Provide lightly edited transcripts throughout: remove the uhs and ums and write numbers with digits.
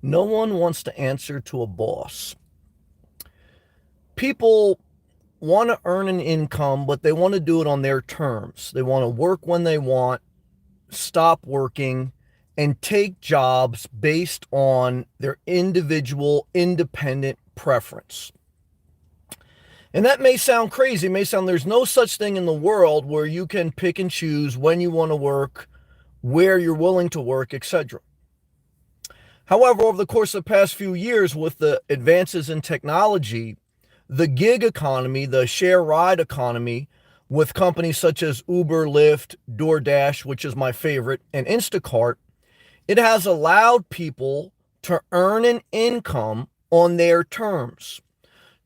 No one wants to answer to a boss. People want to earn an income, but they want to do it on their terms. They want to work when they want, stop working, and take jobs based on their individual, independent preference. And that may sound crazy. It may sound there's no such thing in the world where you can pick and choose when you want to work, where you're willing to work, etc. However, over the course of the past few years, with the advances in technology, the gig economy, the share ride economy, with companies such as Uber, Lyft, DoorDash, which is my favorite, and Instacart, it has allowed people to earn an income on their terms,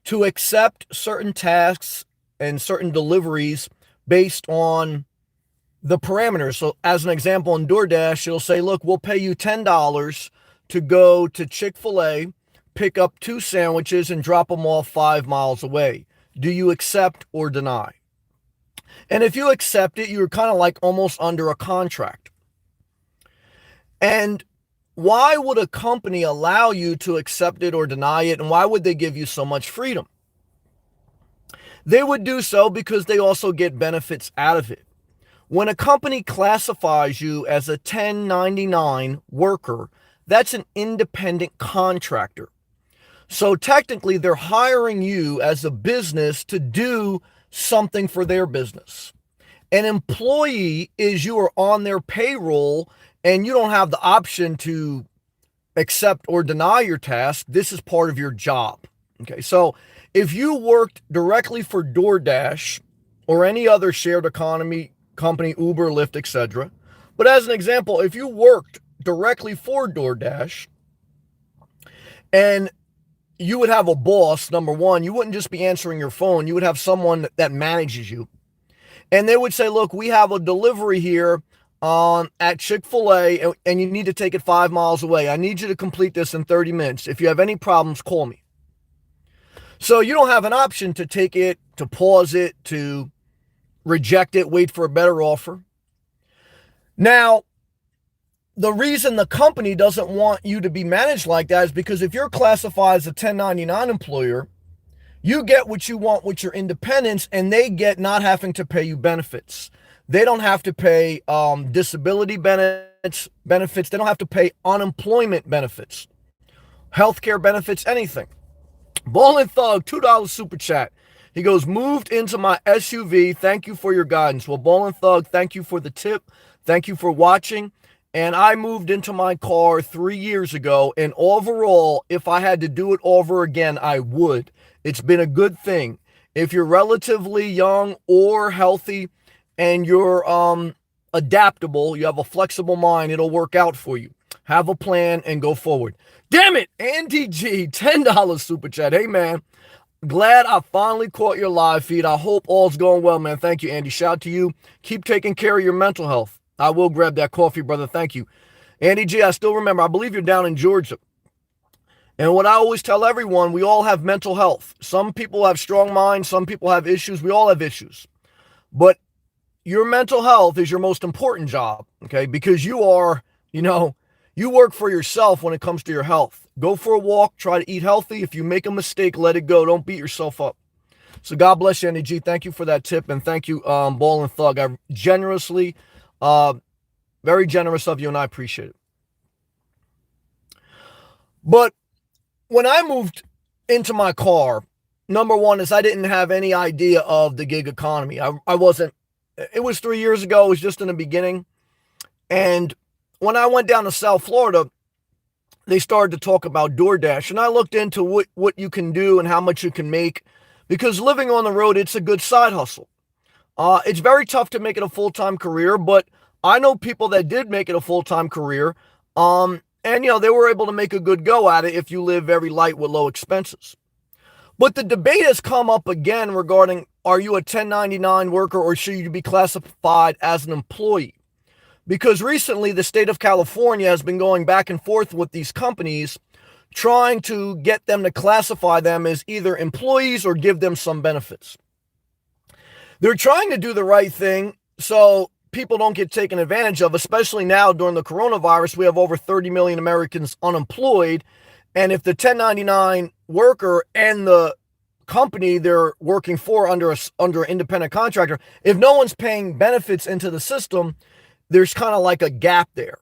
to accept certain tasks and certain deliveries based on the parameters. So, as an example, on DoorDash, it'll say, look, we'll pay you $10 to go to Chick-fil-A, pick up 2 sandwiches, and drop them off 5 miles away. Do you accept or deny? And if you accept it, you're kind of like almost under a contract. And why would a company allow you to accept it or deny it? And why would they give you so much freedom? They would do so because they also get benefits out of it. When a company classifies you as a 1099 worker, that's an independent contractor. So technically, they're hiring you as a business to do something for their business. An employee is you are on their payroll and you don't have the option to accept or deny your task. This is part of your job. Okay, so if you worked directly for DoorDash or any other shared economy company, Uber, Lyft, etc., but as an example, if you worked directly for DoorDash and you would have a boss, number one, you wouldn't just be answering your phone. You would have someone that manages you. And they would say, look, we have a delivery here at Chick-fil-A, and you need to take it 5 miles away. I need you to complete this in 30 minutes. If you have any problems, call me. So you don't have an option to take it, to pause it, to reject it, wait for a better offer. Now, the reason the company doesn't want you to be managed like that is because if you're classified as a 1099 employer, you get what you want with your independence, and they get not having to pay you benefits. They don't have to pay disability benefits. They don't have to pay unemployment benefits, healthcare benefits, anything. Ballin' Thug, $2 super chat. He goes, moved into my SUV. Thank you for your guidance. Well, Ballin' Thug, thank you for the tip. Thank you for watching. And I moved into my car 3 years ago. And overall, if I had to do it over again, I would. It's been a good thing. If you're relatively young or healthy and you're adaptable, you have a flexible mind, it'll work out for you. Have a plan and go forward. Damn it, Andy G, $10 super chat. Hey, man, glad I finally caught your live feed. I hope all's going well, man. Thank you, Andy. Shout out to you. Keep taking care of your mental health. I will grab that coffee, brother. Thank you. Andy G, I still remember, I believe you're down in Georgia. And what I always tell everyone, we all have mental health. Some people have strong minds. Some people have issues. We all have issues. But your mental health is your most important job, okay? Because you are, you work for yourself when it comes to your health. Go for a walk. Try to eat healthy. If you make a mistake, let it go. Don't beat yourself up. So God bless you, Andy G. Thank you for that tip. And thank you, Ball and Thug. I generously, very generous of you, and I appreciate it. But when I moved into my car, number one is I didn't have any idea of the gig economy. I wasn't, it was 3 years ago. It was just in the beginning. And when I went down to South Florida, they started to talk about DoorDash. And I looked into what you can do and how much you can make, because living on the road, it's a good side hustle. It's very tough to make it a full-time career, but I know people that did make it a full-time career. And, they were able to make a good go at it if you live very light with low expenses. But the debate has come up again regarding, are you a 1099 worker or should you be classified as an employee? Because recently the state of California has been going back and forth with these companies, trying to get them to classify them as either employees or give them some benefits. They're trying to do the right thing so people don't get taken advantage of, especially now during the coronavirus. We have over 30 million Americans unemployed. And if the 1099 worker and the company they're working for under an independent contractor, if no one's paying benefits into the system, there's kind of like a gap there.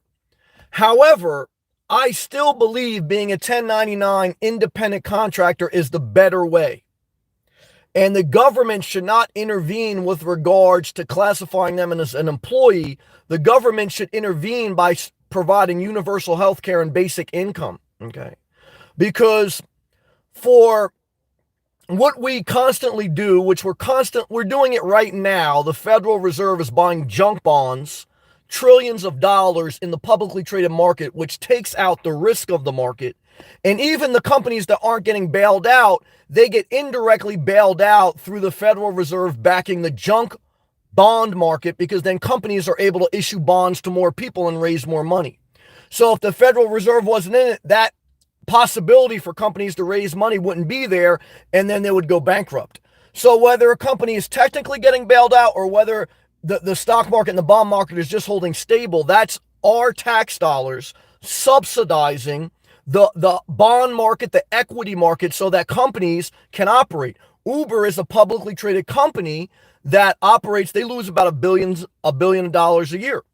However, I still believe being a 1099 independent contractor is the better way. And the government should not intervene with regards to classifying them as an employee. The government should intervene by providing universal health care and basic income. Okay. Because for what we constantly do, which we're doing it right now, the Federal Reserve is buying junk bonds, trillions of dollars in the publicly traded market, which takes out the risk of the market. And even the companies that aren't getting bailed out, they get indirectly bailed out through the Federal Reserve backing the junk bond market, because then companies are able to issue bonds to more people and raise more money. So if the Federal Reserve wasn't in it, that possibility for companies to raise money wouldn't be there, and then they would go bankrupt. So whether a company is technically getting bailed out or whether the stock market and the bond market is just holding stable, that's our tax dollars subsidizing the bond market, the equity market, so that companies can operate. Uber is a publicly traded company that operates, they lose about $1 billion a year.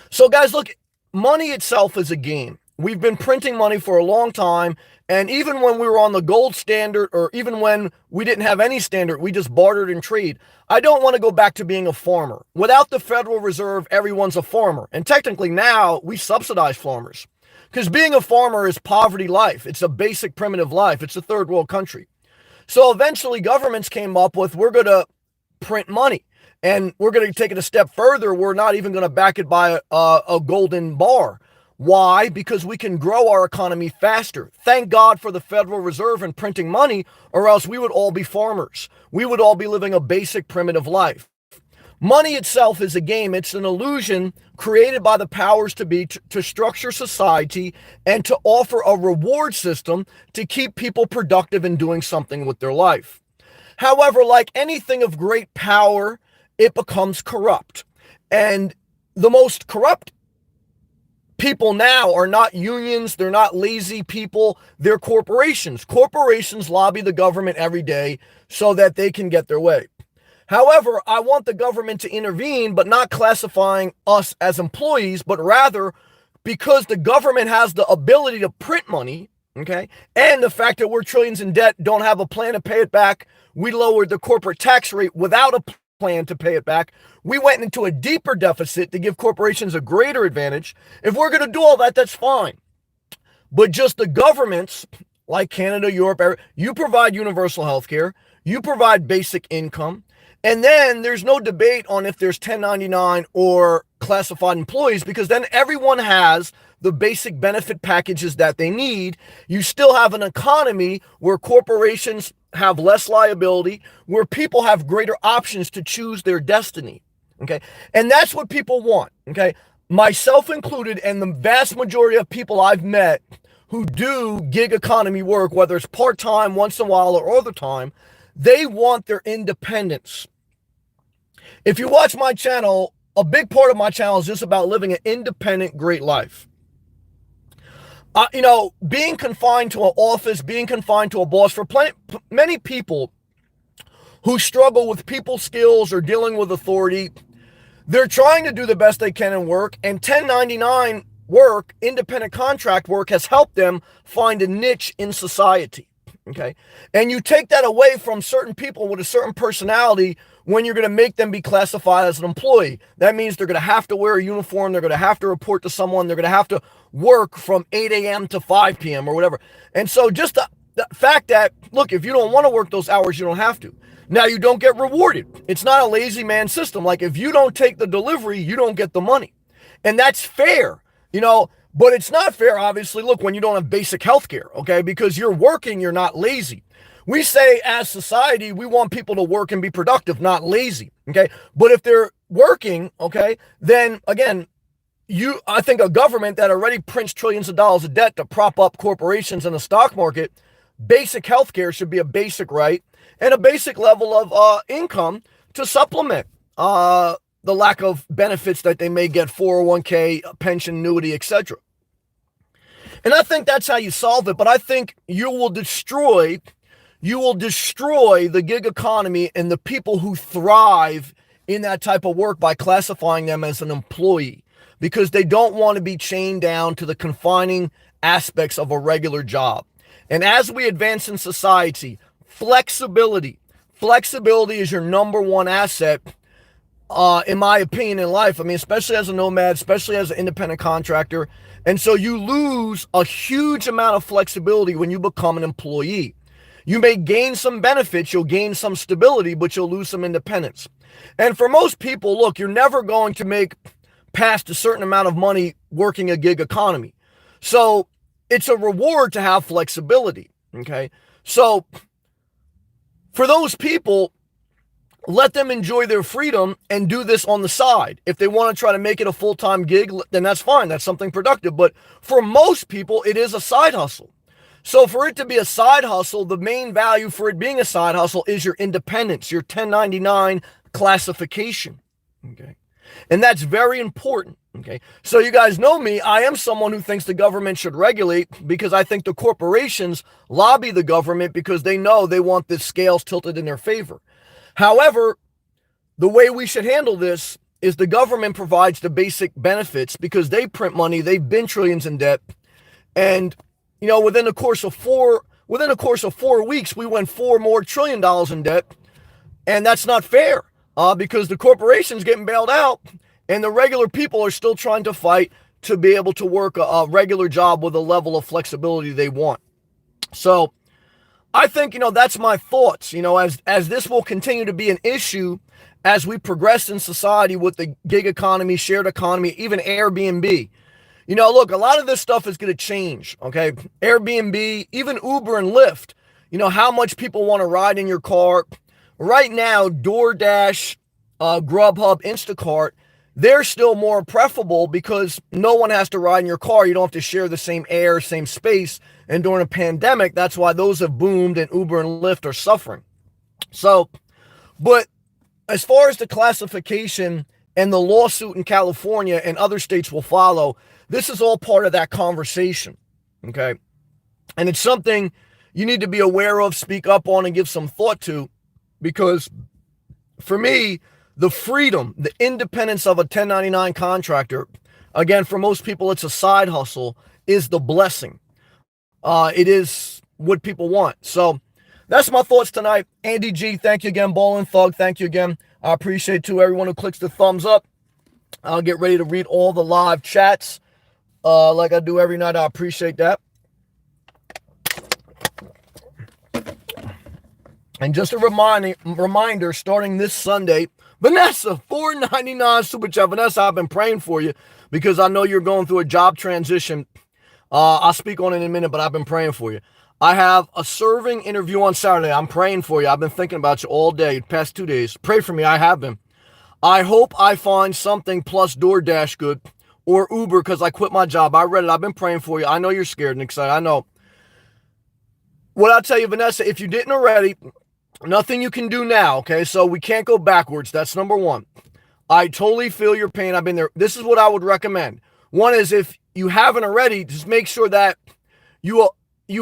So guys, look, money itself is a game. We've been printing money for a long time. And even when we were on the gold standard, or even when we didn't have any standard, we just bartered and trade. I don't want to go back to being a farmer. Without the Federal Reserve, everyone's a farmer. And technically now we subsidize farmers, because being a farmer is poverty life. It's a basic primitive life. It's a third world country. So eventually governments came up with, we're going to print money, and we're going to take it a step further. We're not even going to back it by a golden bar. Why? Because we can grow our economy faster. Thank God for the Federal Reserve and printing money, or else we would all be farmers. We would all be living a basic primitive life. Money itself is a game. It's an illusion created by the powers to be to structure society and to offer a reward system to keep people productive and doing something with their life. However, like anything of great power, it becomes corrupt. And the most corrupt people now are not unions, they're not lazy people, they're corporations. Corporations lobby the government every day so that they can get their way. However, I want the government to intervene, but not classifying us as employees, but rather because the government has the ability to print money, okay, and the fact that we're trillions in debt, don't have a plan to pay it back. We lowered the corporate tax rate without a plan to pay it back. We went into a deeper deficit to give corporations a greater advantage. If we're going to do all that, that's fine. But just the governments like Canada, Europe, you provide universal health care, you provide basic income, and then there's no debate on if there's 1099 or classified employees, because then everyone has the basic benefit packages that they need. You still have an economy where corporations have less liability, where people have greater options to choose their destiny. Okay. And that's what people want. Okay. Myself included, and the vast majority of people I've met who do gig economy work, whether it's part-time, once in a while, or other time, they want their independence. If you watch my channel, a big part of my channel is just about living an independent, great life. Being confined to an office, being confined to a boss, for many people who struggle with people skills or dealing with authority, they're trying to do the best they can in work, and 1099 work, independent contract work, has helped them find a niche in society. Okay. And you take that away from certain people with a certain personality when you're going to make them be classified as an employee. That means they're going to have to wear a uniform. They're going to have to report to someone. They're going to have to work from 8 a.m. to 5 p.m. or whatever. And so just the fact that, look, if you don't want to work those hours, you don't have to. Now, you don't get rewarded. It's not a lazy man system. Like, if you don't take the delivery, you don't get the money. And that's fair, but it's not fair, obviously, look, when you don't have basic health care, okay, because you're working, you're not lazy. We say as society, we want people to work and be productive, not lazy, okay? But if they're working, okay, then again, I think a government that already prints trillions of dollars of debt to prop up corporations in the stock market, basic health care should be a basic right and a basic level of income to supplement the lack of benefits that they may get, 401k, pension, annuity, etc. And I think that's how you solve it. But I think you will destroy the gig economy and the people who thrive in that type of work by classifying them as an employee, because they don't want to be chained down to the confining aspects of a regular job. And as we advance in society, flexibility is your number one asset, in my opinion, in life. I mean, especially as a nomad, especially as an independent contractor. And so you lose a huge amount of flexibility when you become an employee. You may gain some benefits, you'll gain some stability, but you'll lose some independence. And for most people, look, you're never going to make past a certain amount of money working a gig economy. So it's a reward to have flexibility, okay? So for those people, let them enjoy their freedom and do this on the side. If they want to try to make it a full-time gig, then that's fine. That's something productive. But for most people, it is a side hustle. So for it to be a side hustle, the main value for it being a side hustle is your independence, your 1099 classification, okay? And that's very important, okay? So you guys know me. I am someone who thinks the government should regulate, because I think the corporations lobby the government because they know they want the scales tilted in their favor. However, the way we should handle this is the government provides the basic benefits because they print money. They've been trillions in debt. And, you know, within the course of 4 weeks, we went $4 more trillion in debt. And that's not fair, because the corporation's getting bailed out and the regular people are still trying to fight to be able to work a regular job with a level of flexibility they want. So I think, that's my thoughts, as this will continue to be an issue as we progress in society with the gig economy, shared economy, even Airbnb. Look, a lot of this stuff is going to change, okay? Airbnb, even Uber and Lyft, how much people want to ride in your car. Right now, DoorDash, Grubhub, Instacart, they're still more preferable because no one has to ride in your car. You don't have to share the same air, same space. And during a pandemic, that's why those have boomed and Uber and Lyft are suffering. So, but as far as the classification and the lawsuit in California and other states will follow, this is all part of that conversation, okay? And it's something you need to be aware of, speak up on, and give some thought to, because for me, the freedom, the independence of a 1099 contractor, again, for most people, it's a side hustle, is the blessing. It is what people want. So that's my thoughts tonight. Andy G, thank you again. Ballin' Thug, thank you again. I appreciate too everyone who clicks the thumbs up. I'll get ready to read all the live chats like I do every night. I appreciate that. And just a reminder, starting this Sunday, Vanessa, $4.99 Super Chat. Vanessa, I've been praying for you because I know you're going through a job transition. I'll speak on it in a minute, but I've been praying for you. I have a serving interview on Saturday. I'm praying for you. I've been thinking about you all day, past 2 days. Pray for me. I have been. I hope I find something plus DoorDash good or Uber because I quit my job. I read it. I've been praying for you. I know you're scared and excited. I know. What I'll tell you, Vanessa, if you didn't already, nothing you can do now, okay? So we can't go backwards. That's number one. I totally feel your pain. I've been there. This is what I would recommend. One is if you haven't already, just make sure that you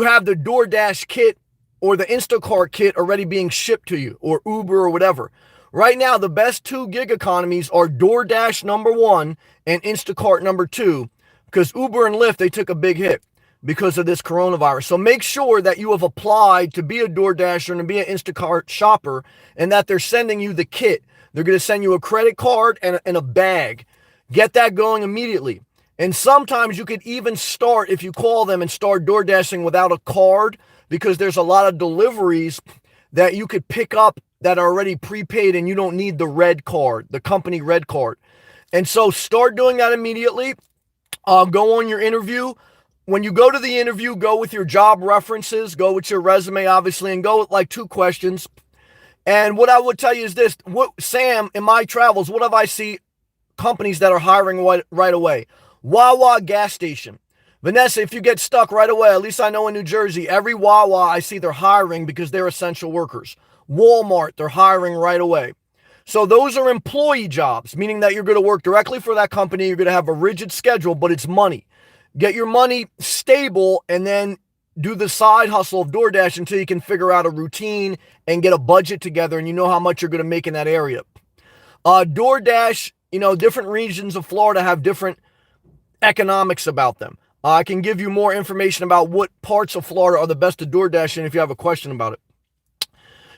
have the DoorDash kit or the Instacart kit already being shipped to you, or Uber or whatever. Right now, the best 2 gig economies are DoorDash number 1 and Instacart number 2, because Uber and Lyft, they took a big hit because of this coronavirus. So make sure that you have applied to be a DoorDasher and to be an Instacart shopper, and that they're sending you the kit. They're going to send you a credit card and a bag. Get that going immediately. And sometimes you could even start, if you call them, and start DoorDashing without a card, because there's a lot of deliveries that you could pick up that are already prepaid and you don't need the red card, the company red card. And so start doing that immediately. Go on your interview. When you go to the interview, go with your job references, go with your resume, obviously, and go with like 2 questions. And what I would tell you is this, Sam, in my travels, what have I seen companies that are hiring right away? Wawa gas station. Vanessa, if you get stuck right away, at least I know in New Jersey, every Wawa I see they're hiring because they're essential workers. Walmart, they're hiring right away. So those are employee jobs, meaning that you're going to work directly for that company. You're going to have a rigid schedule, but it's money. Get your money stable and then do the side hustle of DoorDash until you can figure out a routine and get a budget together and you know how much you're going to make in that area. DoorDash, different regions of Florida have different economics about them. I can give you more information about what parts of Florida are the best to DoorDash in if you have a question about it.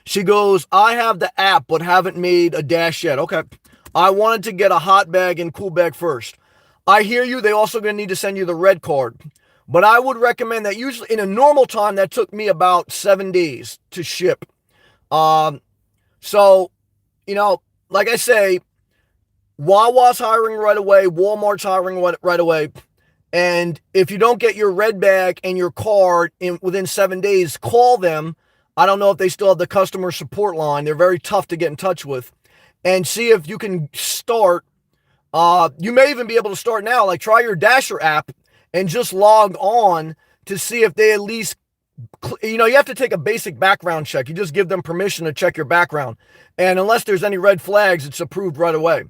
She goes, I have the app but haven't made a dash yet. Okay. I wanted to get a hot bag and cool bag first. I hear you. They also going to need to send you the red card. But I would recommend that usually in a normal time, that took me about 7 days to ship. So, like I say, Wawa's hiring right away. Walmart's hiring right away. And if you don't get your red bag and your card within 7 days, call them. I don't know if they still have the customer support line. They're very tough to get in touch with. And see if you can start. You may even be able to start now. Like try your Dasher app and just log on to see if they at least, you have to take a basic background check. You just give them permission to check your background. And unless there's any red flags, it's approved right away.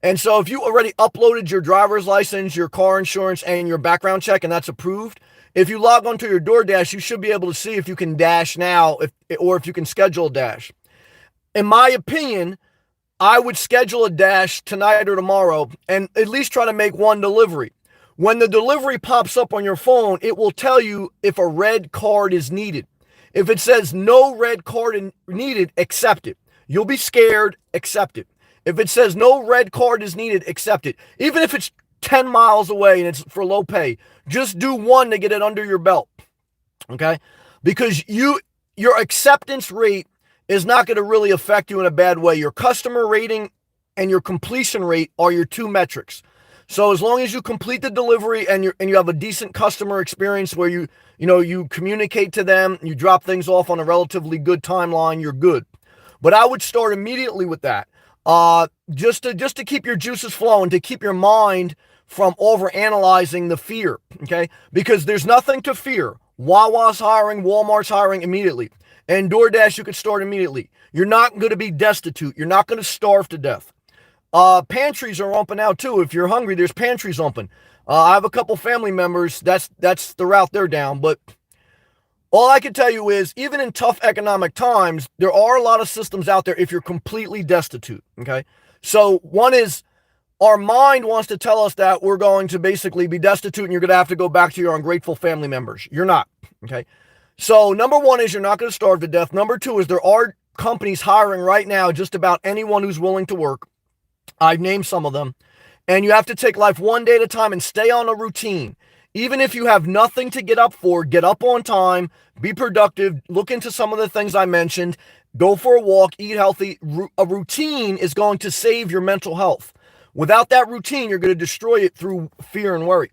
And so if you already uploaded your driver's license, your car insurance, and your background check, and that's approved, if you log onto your DoorDash, you should be able to see if you can dash now or if you can schedule a dash. In my opinion, I would schedule a dash tonight or tomorrow and at least try to make one delivery. When the delivery pops up on your phone, it will tell you if a red card is needed. If it says no red card needed, accept it. You'll be scared, accept it. If it says no red card is needed, accept it. Even if it's 10 miles away and it's for low pay, just do one to get it under your belt. Okay? Because your acceptance rate is not going to really affect you in a bad way. Your customer rating and your completion rate are your two metrics. So as long as you complete the delivery and you have a decent customer experience where you communicate to them, you drop things off on a relatively good timeline, you're good. But I would start immediately with that. Just to keep your juices flowing, to keep your mind from overanalyzing the fear, okay? Because there's nothing to fear. Wawa's hiring, Walmart's hiring immediately. And DoorDash, you could start immediately. You're not going to be destitute. You're not going to starve to death. Pantries are open now too. If you're hungry, there's pantries open. I have a couple family members. That's the route they're down. But all I can tell you is, even in tough economic times, there are a lot of systems out there if you're completely destitute. Okay. So one is, our mind wants to tell us that we're going to basically be destitute and you're going to have to go back to your ungrateful family members. You're not. Okay. So number one is you're not going to starve to death. Number two is there are companies hiring right now just about anyone who's willing to work. I've named some of them. And you have to take life one day at a time and stay on a routine. Even if you have nothing to get up for, get up on time, be productive, look into some of the things I mentioned, go for a walk, eat healthy. A routine is going to save your mental health. Without that routine, you're going to destroy it through fear and worry.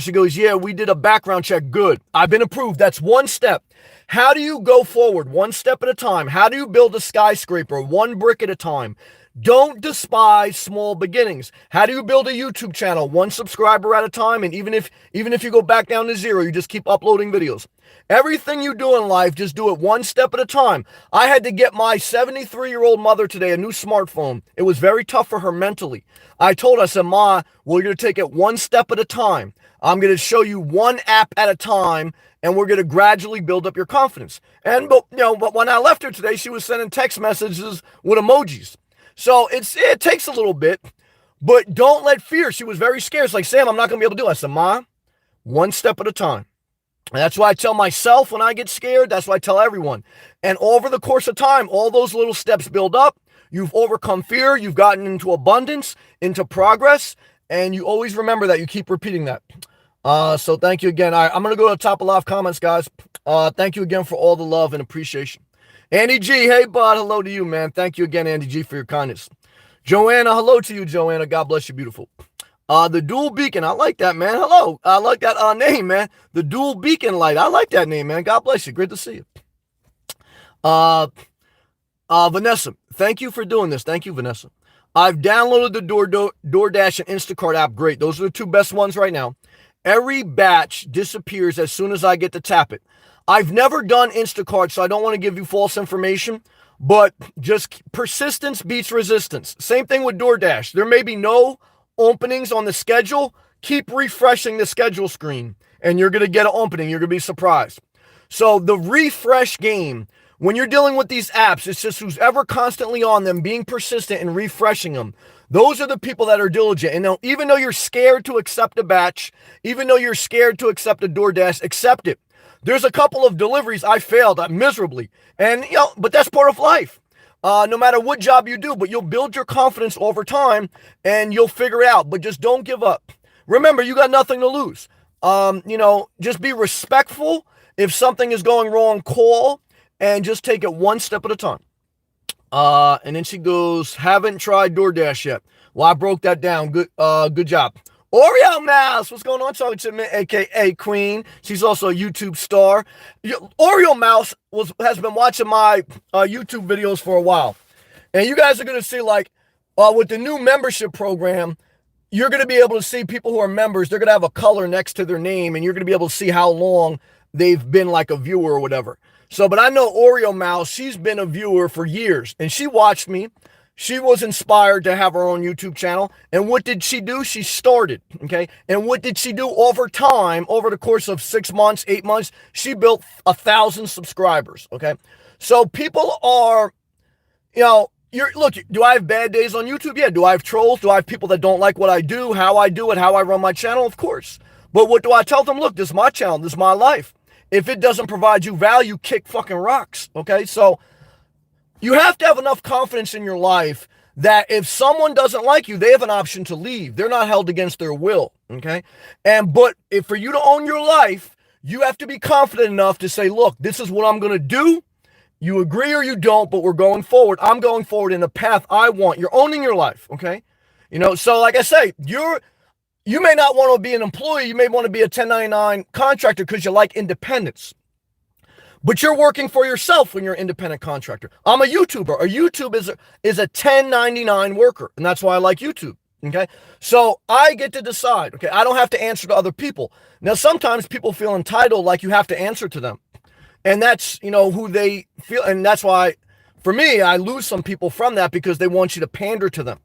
She goes, yeah, we did a background check. Good. I've been approved. That's one step. How do you go forward? One step at a time. How do you build a skyscraper? One brick at a time. Don't despise small beginnings. How do you build a YouTube channel? One subscriber at a time. And even if you go back down to zero, you just keep uploading videos. Everything you do in life, just do it one step at a time. I had to get my 73-year-old mother today a new smartphone. It was very tough for her mentally. I told her, I said, Ma, we're going to take it one step at a time. I'm going to show you one app at a time, and we're going to gradually build up your confidence. But when I left her today, she was sending text messages with emojis. So it takes a little bit, but don't let fear. She was very scared. It's like, Sam, I'm not going to be able to do it. I said, Ma, one step at a time. And that's why I tell myself when I get scared. That's why I tell everyone. And over the course of time, all those little steps build up. You've overcome fear. You've gotten into abundance, into progress. And you always remember that. You keep repeating that. So thank you again. I'm going to go to the top of live comments, guys. Thank you again for all the love and appreciation. Andy G, hey, bud. Hello to you, man. Thank you again, Andy G, for your kindness. Joanna, hello to you, Joanna. God bless you, beautiful. The dual beacon. I like that, man. Hello. I like that name, man. The dual beacon light. I like that name, man. God bless you. Great to see you. Vanessa, thank you for doing this. Thank you, Vanessa. I've downloaded the DoorDash and Instacart app. Great. Those are the two best ones right now. Every batch disappears as soon as I get to tap it. I've never done Instacart, so I don't want to give you false information. But just persistence beats resistance. Same thing with DoorDash. There may be no openings on the schedule. Keep refreshing the schedule screen and you're going to get an opening. You're going to be surprised. So the refresh game, when you're dealing with these apps, it's just who's ever constantly on them, being persistent and refreshing them. Those are the people that are diligent. And even though you're scared to accept a batch, even though you're scared to accept a DoorDash, accept it. There's a couple of deliveries I failed miserably. And, but that's part of life. No matter what job you do, but you'll build your confidence over time and you'll figure it out. But just don't give up. Remember, you got nothing to lose. Just be respectful. If something is going wrong, call and just take it one step at a time. And then she goes, haven't tried DoorDash yet. Well, I broke that down. Good job. Oreo Mouse, what's going on? Talking to me, aka Queen. She's also a YouTube star. Oreo Mouse has been watching my YouTube videos for a while. And you guys are going to see, with the new membership program, you're going to be able to see people who are members. They're going to have a color next to their name, and you're going to be able to see how long they've been like a viewer or whatever. So, but I know Oreo Mouse, she's been a viewer for years, and she watched me. She was inspired to have her own YouTube channel. And what did she do? She started, okay? And what did she do over time, over the course of 6 months, 8 months? She built 1,000 subscribers, okay? So people are, look, do I have bad days on YouTube? Yeah. Do I have trolls? Do I have people that don't like what I do, how I do it, how I run my channel? Of course. But what do I tell them? Look, this is my channel. This is my life. If it doesn't provide you value, kick fucking rocks, okay? So you have to have enough confidence in your life that if someone doesn't like you, they have an option to leave. They're not held against their will, okay? But if for you to own your life, you have to be confident enough to say, look, this is what I'm going to do. You agree or you don't, but we're going forward. I'm going forward in the path I want. You're owning your life, okay? So like I say, you may not want to be an employee. You may want to be a 1099 contractor because you like independence. But you're working for yourself when you're an independent contractor. I'm a YouTuber. A YouTube is a 1099 worker, and that's why I like YouTube, okay? So I get to decide, okay? I don't have to answer to other people. Now, sometimes people feel entitled like you have to answer to them, and that's, who they feel, and that's why, for me, I lose some people from that because they want you to pander to them.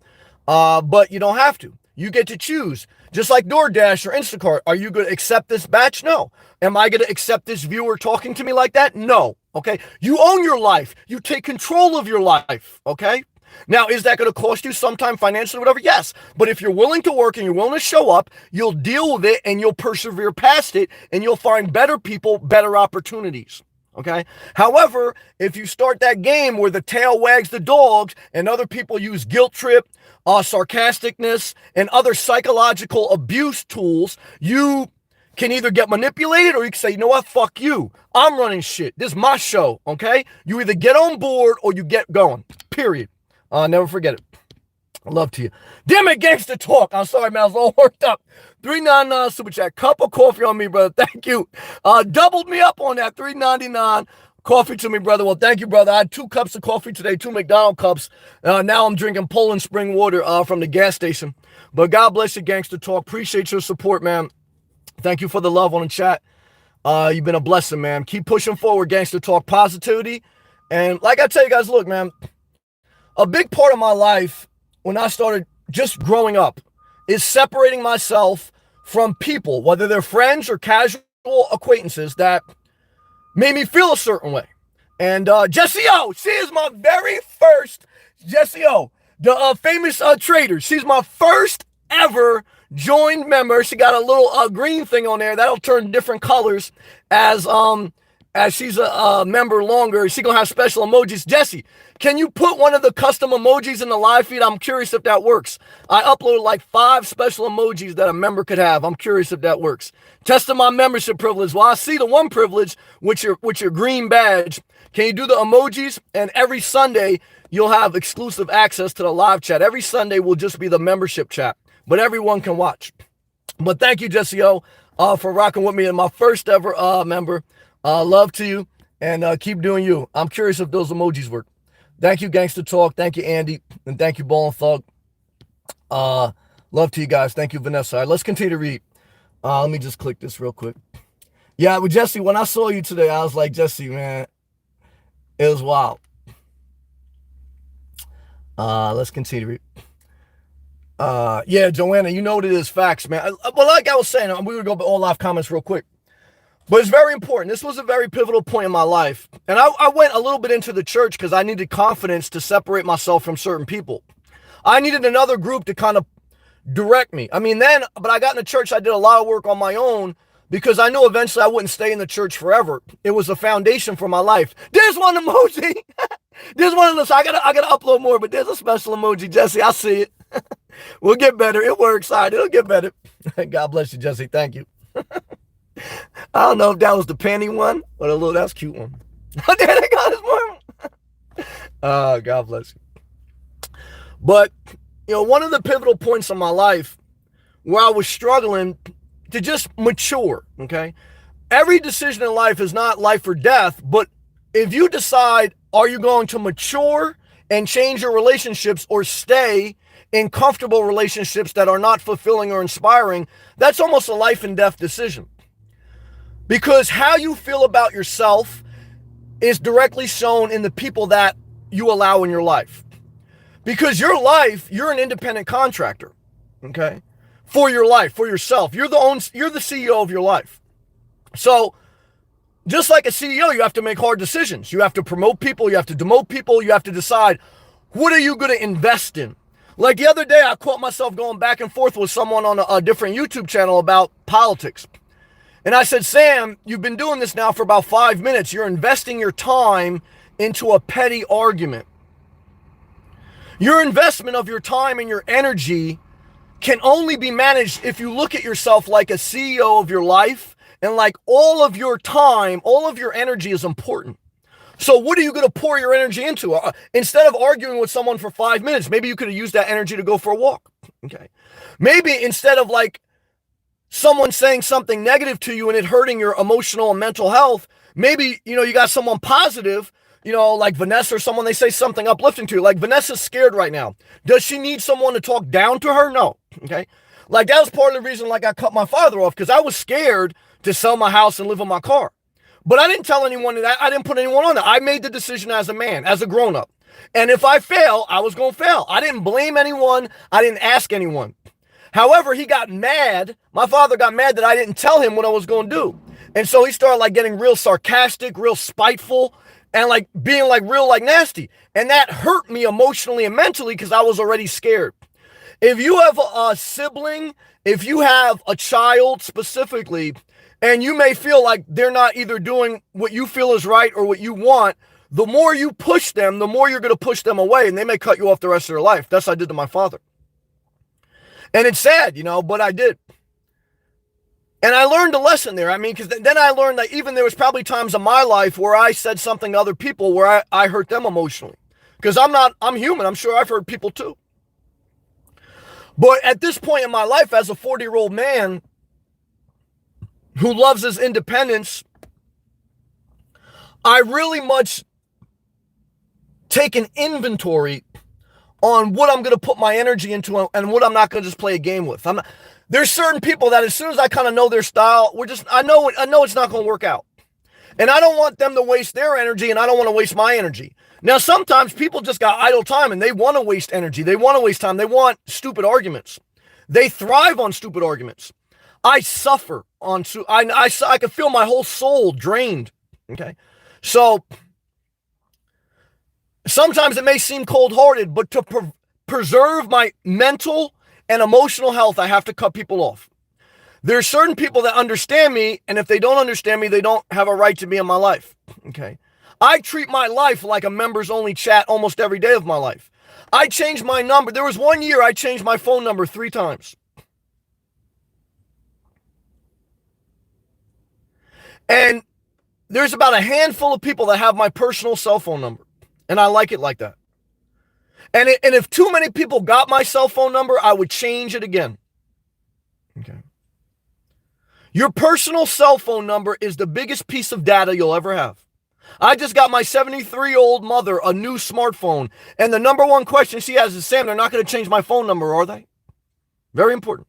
But you don't have to. You get to choose. Just like DoorDash or Instacart. Are you going to accept this batch? No. Am I going to accept this viewer talking to me like that? No. Okay. You own your life. You take control of your life. Okay. Now, is that going to cost you sometime financially, whatever? Yes. But if you're willing to work and you're willing to show up, you'll deal with it and you'll persevere past it and you'll find better people, better opportunities. Okay. However, if you start that game where the tail wags the dogs and other people use guilt trip, sarcasticness, and other psychological abuse tools, you can either get manipulated or you can say, you know what, fuck you. I'm running shit. This is my show, okay? You either get on board or you get going, period. Never forget it. I love to you. Damn it, gangster talk. I'm sorry, man. I was all worked up. $3.99 super chat. Cup of coffee on me, brother. Thank you. Doubled me up on that. $3.99 coffee to me, brother. Well, thank you, brother. I had 2 cups of coffee today, 2 McDonald's cups. Now I'm drinking Poland spring water from the gas station. But God bless you, gangster talk. Appreciate your support, man. Thank you for the love on the chat. You've been a blessing, man. Keep pushing forward, gangster talk. Positivity. And like I tell you guys, look, man, a big part of my life when I started just growing up is separating myself from people, whether they're friends or casual acquaintances that made me feel a certain way. And Jessie O, she is my very first, Jessie O, the famous trader. She's my first ever joined member. She got a little green thing on there that'll turn different colors as she's a member longer. She gonna have special emojis. Jessie, can you put one of the custom emojis in the live feed? I'm curious if that works. I uploaded like 5 special emojis that a member could have. I'm curious if that works. Testing my membership privilege. Well, I see the one privilege with your green badge. Can you do the emojis? And every Sunday, you'll have exclusive access to the live chat. Every Sunday will just be the membership chat, but everyone can watch. But thank you, Jessie O, for rocking with me and my first ever member. Love to you, and keep doing you. I'm curious if those emojis work. Thank you, Gangster Talk. Thank you, Andy. And thank you, Ball and Thug. Love to you guys. Thank you, Vanessa. All right, let's continue to read. Let me just click this real quick. Yeah, with Jessie, when I saw you today, I was like, Jessie, man, it was wild. Let's continue. Yeah, Joanna, you know what it is, facts, man. Well, like I was saying, we would go all live comments real quick. But it's very important. This was a very pivotal point in my life. And I went a little bit into the church because I needed confidence to separate myself from certain people. I needed another group to kind of direct me. But I got in the church, I did a lot of work on my own because I knew eventually I wouldn't stay in the church forever. It was a foundation for my life. There's one emoji. There's one of those. I gotta upload more, but there's a special emoji, Jesse. I see it. We'll get better. It works. All right, it'll get better. God bless you, Jesse. Thank you. I don't know if that was the panty one or the little, that's cute one. There they got his one. God bless you. But, one of the pivotal points in my life where I was struggling to just mature, okay? Every decision in life is not life or death, but if you decide, are you going to mature and change your relationships or stay in comfortable relationships that are not fulfilling or inspiring, that's almost a life and death decision. Because how you feel about yourself is directly shown in the people that you allow in your life. Because your life, you're an independent contractor, okay? For your life, for yourself. You're the CEO of your life. So, just like a CEO, you have to make hard decisions. You have to promote people, you have to demote people, you have to decide, what are you going to invest in? Like the other day, I caught myself going back and forth with someone on a different YouTube channel about politics. And I said, Sam, you've been doing this now for about 5 minutes. You're investing your time into a petty argument. Your investment of your time and your energy can only be managed if you look at yourself like a CEO of your life, and like all of your time, all of your energy is important. So what are you going to pour your energy into? Instead of arguing with someone for 5 minutes, maybe you could have used that energy to go for a walk. Okay. Maybe instead of like someone saying something negative to you and it hurting your emotional and mental health, maybe, you got someone positive, like Vanessa or someone, they say something uplifting to you. Like Vanessa's scared right now. Does she need someone to talk down to her? No. Okay. Like that was part of the reason like I cut my father off, because I was scared to sell my house and live in my car. But I didn't tell anyone that. I didn't put anyone on that. I made the decision as a man, as a grown-up. And if I fail, I was going to fail. I didn't blame anyone. I didn't ask anyone. However, he got mad. My father got mad that I didn't tell him what I was going to do. And so he started like getting real sarcastic, real spiteful, and like being like real like nasty. And that hurt me emotionally and mentally because I was already scared. If you have a sibling, if you have a child specifically, and you may feel like they're not either doing what you feel is right or what you want, the more you push them, the more you're going to push them away, and they may cut you off the rest of their life. That's what I did to my father. And it's sad, but I did. And I learned a lesson there. Because then I learned that even there was probably times in my life where I said something to other people where I hurt them emotionally. Because I'm human. I'm sure I've hurt people too. But at this point in my life, as a 40-year-old man who loves his independence, I really much take an inventory on what I'm going to put my energy into and what I'm not going to just play a game with. There's certain people that as soon as I kind of know their style, I know it's not going to work out. And I don't want them to waste their energy, and I don't want to waste my energy. Now, sometimes people just got idle time and they want to waste energy. They want to waste time. They want stupid arguments. They thrive on stupid arguments. I suffer on, I can feel my whole soul drained. Okay. So sometimes it may seem cold-hearted, but to preserve my mental and emotional health, I have to cut people off. There are certain people that understand me, and if they don't understand me, they don't have a right to be in my life. Okay. I treat my life like a members-only chat almost every day of my life. I changed my number. There was 1 year I changed my phone number 3 times. And there's about a handful of people that have my personal cell phone number. And I like it like that. And if too many people got my cell phone number, I would change it again. Okay. Your personal cell phone number is the biggest piece of data you'll ever have. I just got my 73-year-old mother a new smartphone. And the number one question she has is, Sam, they're not going to change my phone number, are they? Very important.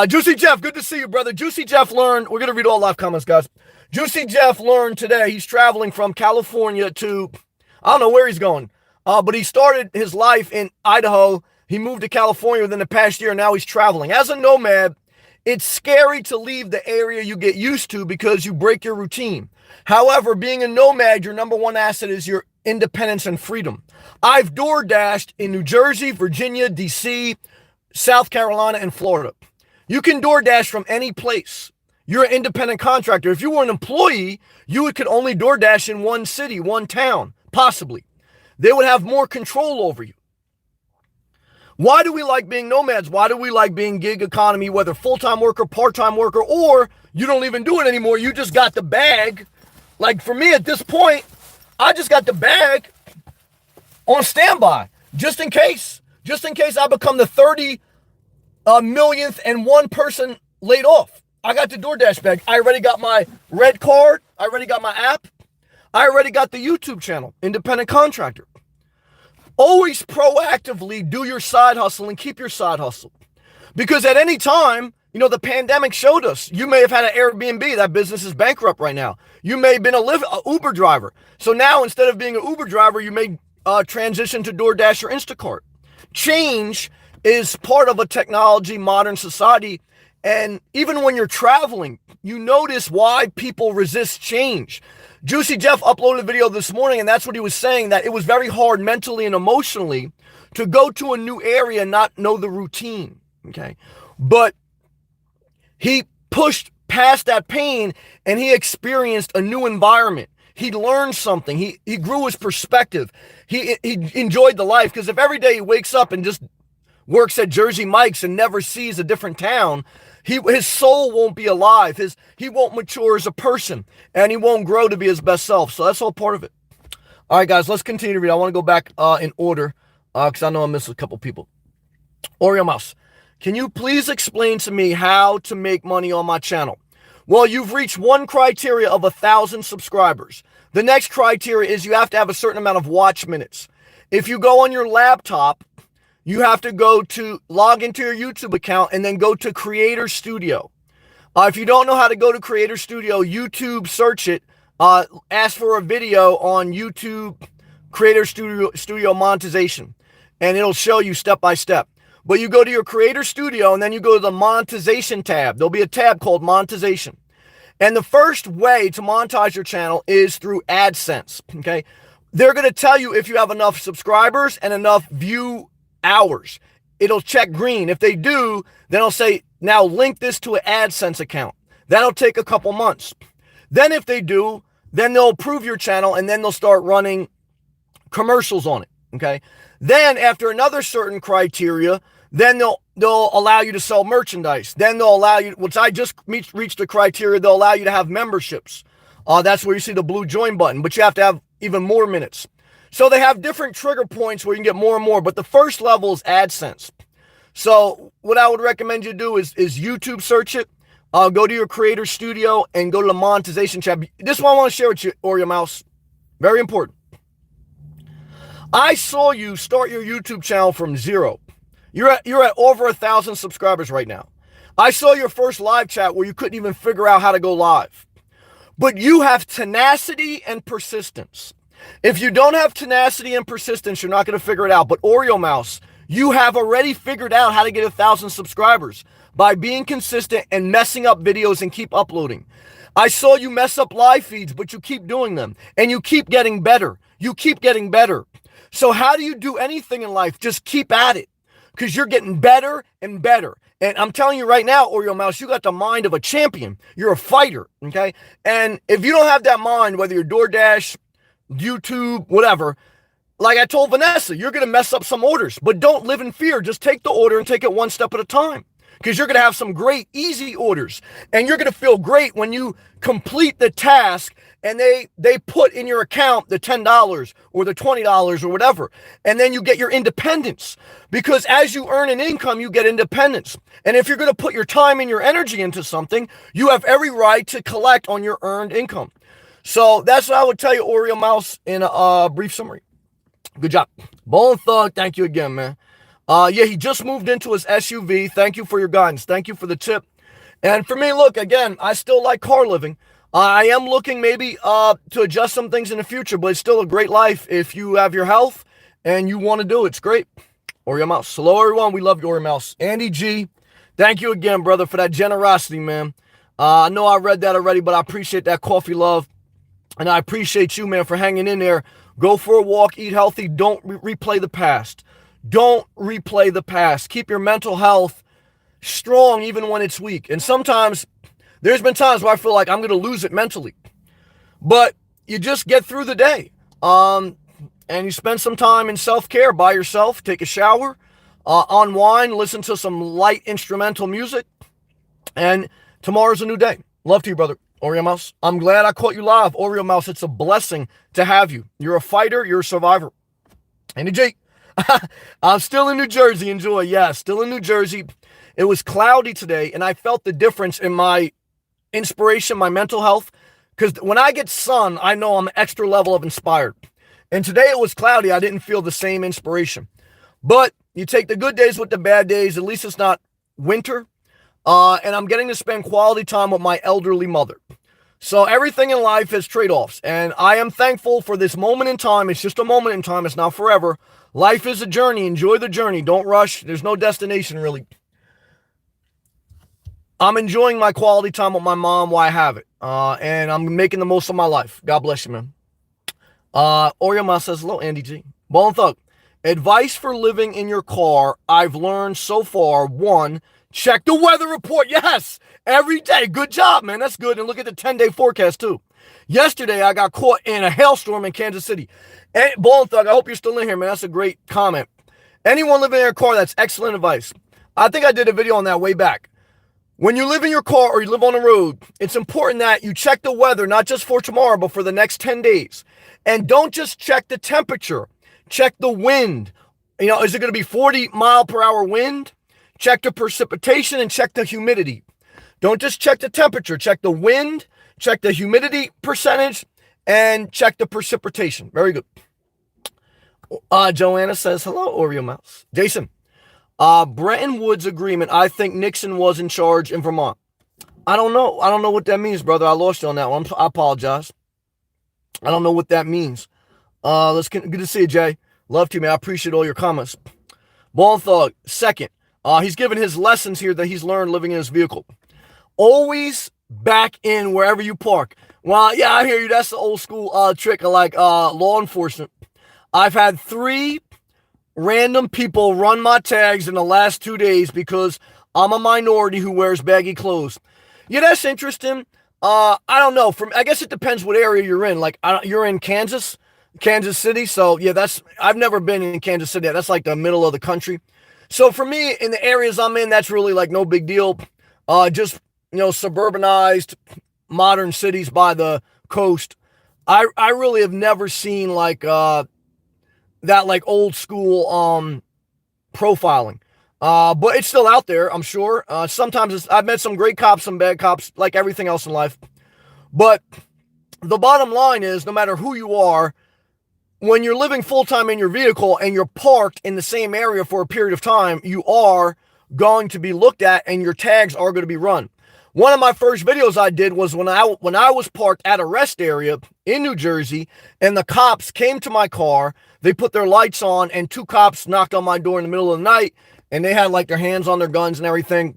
Juicy Jeff, good to see you, brother. Juicy Jeff learned, we're going to read all live comments, guys. Juicy Jeff learned today, he's traveling from California to, I don't know where he's going. But he started his life in Idaho. He moved to California within the past year, and now he's traveling. As a nomad, it's scary to leave the area you get used to because you break your routine. However, being a nomad, your number one asset is your independence and freedom. I've door dashed in New Jersey, Virginia, DC, South Carolina, and Florida. You can door dash from any place. You're an independent contractor. If you were an employee, you could only door dash in one city, one town, possibly. They would have more control over you. Why do we like being nomads? Why do we like being gig economy, whether full-time worker, part-time worker, or you don't even do it anymore? You just got the bag. Like for me at this point, I just got the bag on standby, just in case I become the 30 millionth and one person laid off. I got the DoorDash bag. I already got my red card. I already got my app. I already got the YouTube channel, Independent Contractor. Always proactively do your side hustle and keep your side hustle. Because at any time, the pandemic showed us, you may have had an Airbnb, that business is bankrupt right now. You may have been a Uber driver. So now instead of being an Uber driver, you may transition to DoorDash or Instacart. Change is part of a technology, modern society. And even when you're traveling, you notice why people resist change. Juicy Jeff uploaded a video this morning, and that's what he was saying, that it was very hard mentally and emotionally to go to a new area and not know the routine, okay? But he pushed past that pain, and he experienced a new environment. He learned something. He grew his perspective. He enjoyed the life, because if every day he wakes up and just works at Jersey Mike's and never sees a different town, his soul won't be alive. He won't mature as a person, and he won't grow to be his best self. So that's all part of it. All right, guys, let's continue to read. I want to go back in order because I know I missed a couple people. Oreo Mouse, can you please explain to me how to make money on my channel? Well, you've reached one criteria of 1,000 subscribers. The next criteria is you have to have a certain amount of watch minutes. If you go on your laptop, you have to log into your YouTube account and then go to Creator Studio. If you don't know how to go to Creator Studio, YouTube, search it. Ask for a video on YouTube Creator Studio monetization, and it'll show you step by step. But you go to your Creator Studio and then you go to the monetization tab. There'll be a tab called monetization. And the first way to monetize your channel is through AdSense, okay? They're going to tell you if you have enough subscribers and enough view hours. It'll check green. If they do, then it'll say, now link this to an AdSense account. That'll take a couple months. Then if they do, then they'll approve your channel and then they'll start running commercials on it, okay? Then after another certain criteria, then they'll allow you to sell merchandise. Then they'll allow you, once I just reached the criteria, they'll allow you to have memberships. That's where you see the blue join button, but you have to have even more minutes. So they have different trigger points where you can get more and more, but the first level is AdSense. So what I would recommend you do is YouTube search it, go to your Creator Studio and go to the monetization tab. This one I want to share with you, Oreo Mouse. Very important. I saw you start your YouTube channel from zero. You're at over 1,000 subscribers right now. I saw your first live chat where you couldn't even figure out how to go live. But you have tenacity and persistence. If you don't have tenacity and persistence, you're not going to figure it out. But Oreo Mouse, you have already figured out how to get 1,000 subscribers by being consistent and messing up videos and keep uploading. I saw you mess up live feeds, but you keep doing them and you keep getting better. You keep getting better. So how do you do anything in life? Just keep at it because you're getting better and better. And I'm telling you right now, Oreo Mouse, you got the mind of a champion. You're a fighter, okay? And if you don't have that mind, whether you're DoorDash, YouTube, whatever, like I told Vanessa, you're going to mess up some orders, but don't live in fear. Just take the order and take it one step at a time because you're going to have some great, easy orders. And you're going to feel great when you complete the task and they put in your account the $10 or the $20 or whatever. And then you get your independence because as you earn an income, you get independence. And if you're going to put your time and your energy into something, you have every right to collect on your earned income. So that's what I would tell you, Oreo Mouse, in a brief summary. Good job. Bone Thug, thank you again, man. Yeah, he just moved into his SUV. Thank you for your guidance. Thank you for the tip. And for me, look, again, I still like car living. I am looking maybe to adjust some things in the future, but it's still a great life if you have your health and you want to do it, it's great. Oreo Mouse. Hello, everyone. We love you, Oreo Mouse. Andy G, thank you again, brother, for that generosity, man. I know I read that already, but I appreciate that coffee love. And I appreciate you, man, for hanging in there. Go for a walk, eat healthy. Don't replay the past. Don't replay the past. Keep your mental health strong even when it's weak. And sometimes there's been times where I feel like I'm going to lose it mentally. But you just get through the day. And you spend some time in self-care by yourself. Take a shower, unwind, listen to some light instrumental music. And tomorrow's a new day. Love to you, brother. Oreo Mouse. I'm glad I caught you live. Oreo Mouse, it's a blessing to have you. You're a fighter. You're a survivor. Andy J. I'm still in New Jersey. Enjoy. Yeah, still in New Jersey. It was cloudy today, and I felt the difference in my inspiration, my mental health. Because when I get sun, I know I'm an extra level of inspired. And today it was cloudy. I didn't feel the same inspiration. But you take the good days with the bad days. At least it's not winter. And I'm getting to spend quality time with my elderly mother. So everything in life has trade-offs. And I am thankful for this moment in time. It's just a moment in time. It's not forever. Life is a journey. Enjoy the journey. Don't rush. There's no destination, really. I'm enjoying my quality time with my mom while I have it. And I'm making the most of my life. God bless you, man. Oreo Mouse says, hello, Andy G. Ball and Thug. Advice for living in your car I've learned so far. 1, check the weather report. Yes, every day. Good job, man. That's good. And look at the 10-day forecast, too. Yesterday, I got caught in a hailstorm in Kansas City. And Ball and Thug, I hope you're still in here, man. That's a great comment. Anyone living in their car, that's excellent advice. I think I did a video on that way back. When you live in your car or you live on the road, it's important that you check the weather, not just for tomorrow, but for the next 10 days. And don't just check the temperature. Check the wind. You know, is it going to be 40 mile per hour wind? Check the precipitation and check the humidity. Don't just check the temperature. Check the wind, check the humidity percentage, and check the precipitation. Very good. Joanna says, hello, Oreo Mouse. Jason, Bretton Woods agreement. I think Nixon was in charge in Vermont. I don't know. I don't know what that means, brother. I lost you on that one. I apologize. I don't know what that means. Good to see you, Jay. Love to you, man. I appreciate all your comments. Ball and Thug. Second, he's given his lessons here that he's learned living in his vehicle. Always back in wherever you park. Well, yeah, I hear you. That's the old school trick of like law enforcement. I've had 3 random people run my tags in the last 2 days because I'm a minority who wears baggy clothes. Yeah, that's interesting. I don't know. I guess it depends what area you're in. Like, you're in Kansas City. So yeah, I've never been in Kansas City. That's like the middle of the country. So for me, in the areas I'm in, that's really like no big deal. Just, suburbanized modern cities by the coast. I really have never seen like, that like old school, profiling. But it's still out there, I'm sure. Sometimes I've met some great cops, some bad cops, like everything else in life. But the bottom line is, no matter who you are, when you're living full-time in your vehicle and you're parked in the same area for a period of time, you are going to be looked at and your tags are going to be run. One of my first videos I did was when I was parked at a rest area in New Jersey and the cops came to my car. They put their lights on and 2 cops knocked on my door in the middle of the night. And they had like their hands on their guns and everything.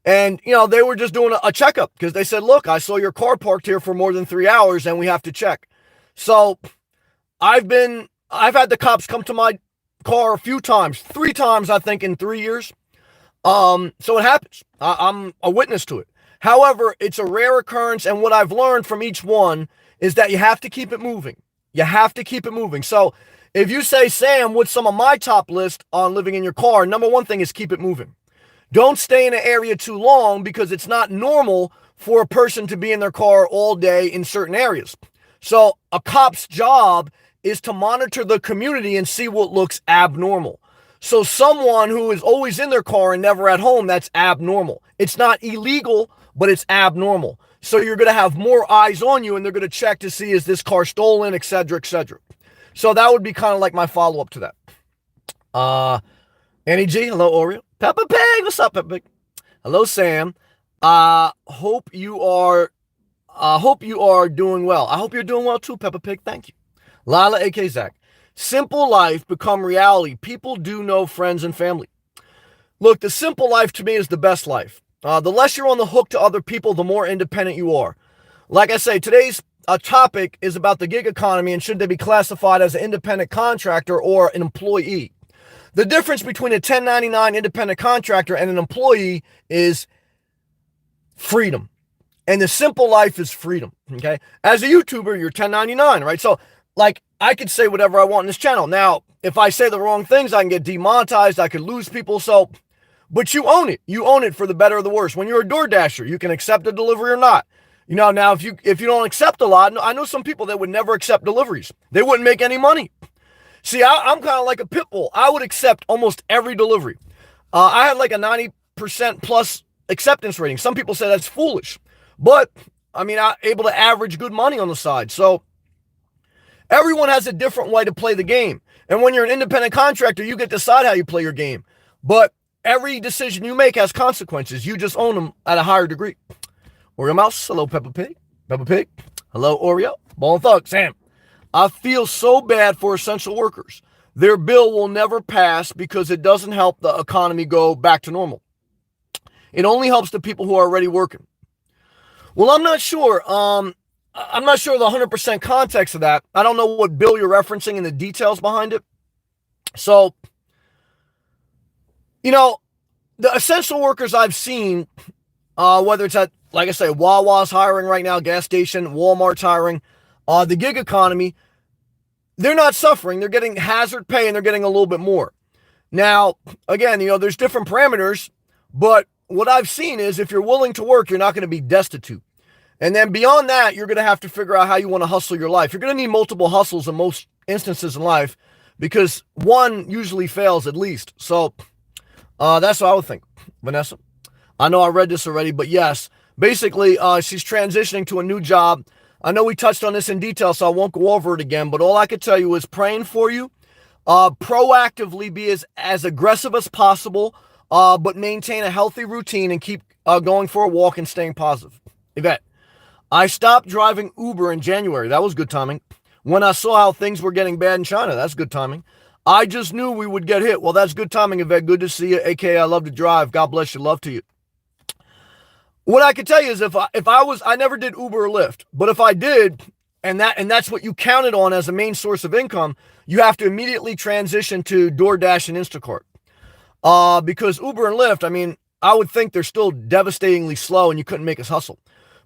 And, they were just doing a checkup because they said, look, I saw your car parked here for more than 3 hours and we have to check. So I've had the cops come to my car a few times, 3 times, I think, in 3 years. So it happens. I'm a witness to it. However, it's a rare occurrence. And what I've learned from each one is that you have to keep it moving. You have to keep it moving. So if you say, Sam, what's some of my top list on living in your car? Number 1 thing is keep it moving. Don't stay in an area too long because it's not normal for a person to be in their car all day in certain areas. So a cop's job is to monitor the community and see what looks abnormal. So someone who is always in their car and never at home, that's abnormal. It's not illegal, but it's abnormal. So you're going to have more eyes on you and they're going to check to see, is this car stolen, et cetera, et cetera. So that would be kind of like my follow-up to that. Annie G, hello, Oreo. Peppa Pig, what's up, Peppa Pig? Hello, Sam. Hope you are doing well. I hope you're doing well too, Peppa Pig. Thank you. Lila, a.k.a. Zach. Simple life become reality. People do know friends and family. Look, the simple life to me is the best life. The less you're on the hook to other people, the more independent you are. Like I say, today's topic is about the gig economy and should they be classified as an independent contractor or an employee. The difference between a 1099 independent contractor and an employee is freedom. And the simple life is freedom, okay? As a YouTuber, you're 1099, right? So, like, I could say whatever I want in this channel. Now, if I say the wrong things, I can get demonetized. I could lose people. So, but you own it. You own it for the better or the worse. When you're a DoorDasher, you can accept a delivery or not. You know, now, if you don't accept a lot, I know some people that would never accept deliveries. They wouldn't make any money. See, I'm kind of like a pit bull. I would accept almost every delivery. I had like a 90% plus acceptance rating. Some people say that's foolish. But, I mean, I'm able to average good money on the side. So, everyone has a different way to play the game. And when you're an independent contractor, you get to decide how you play your game. But every decision you make has consequences. You just own them at a higher degree. Oreo Mouse, hello Peppa Pig. Peppa Pig, hello Oreo. Ball and Thug, Sam. I feel so bad for essential workers. Their bill will never pass because it doesn't help the economy go back to normal. It only helps the people who are already working. Well, I'm not sure. I'm not sure the 100% context of that. I don't know what bill you're referencing and the details behind it. So, you know, the essential workers I've seen, whether it's at, like I say, Wawa's hiring right now, gas station, Walmart's hiring, the gig economy, they're not suffering. They're getting hazard pay and they're getting a little bit more. Now, again, you know, there's different parameters, but what I've seen is if you're willing to work, you're not going to be destitute. And then beyond that, you're going to have to figure out how you want to hustle your life. You're going to need multiple hustles in most instances in life because one usually fails at least. So that's what I would think. Vanessa, I know I read this already, but yes, basically she's transitioning to a new job. I know we touched on this in detail, so I won't go over it again, but all I could tell you is praying for you. Proactively be as aggressive as possible, but maintain a healthy routine and keep going for a walk and staying positive. Yvette, I stopped driving Uber in January. That was good timing. When I saw how things were getting bad in China, that's good timing. I just knew we would get hit. Well, that's good timing, Yvette. Good to see you, aka I love to drive. God bless you. Love to you. What I can tell you is if I never did Uber or Lyft, but if I did, and that's what you counted on as a main source of income, you have to immediately transition to DoorDash and Instacart. Because Uber and Lyft, I mean, I would think they're still devastatingly slow and you couldn't make us hustle.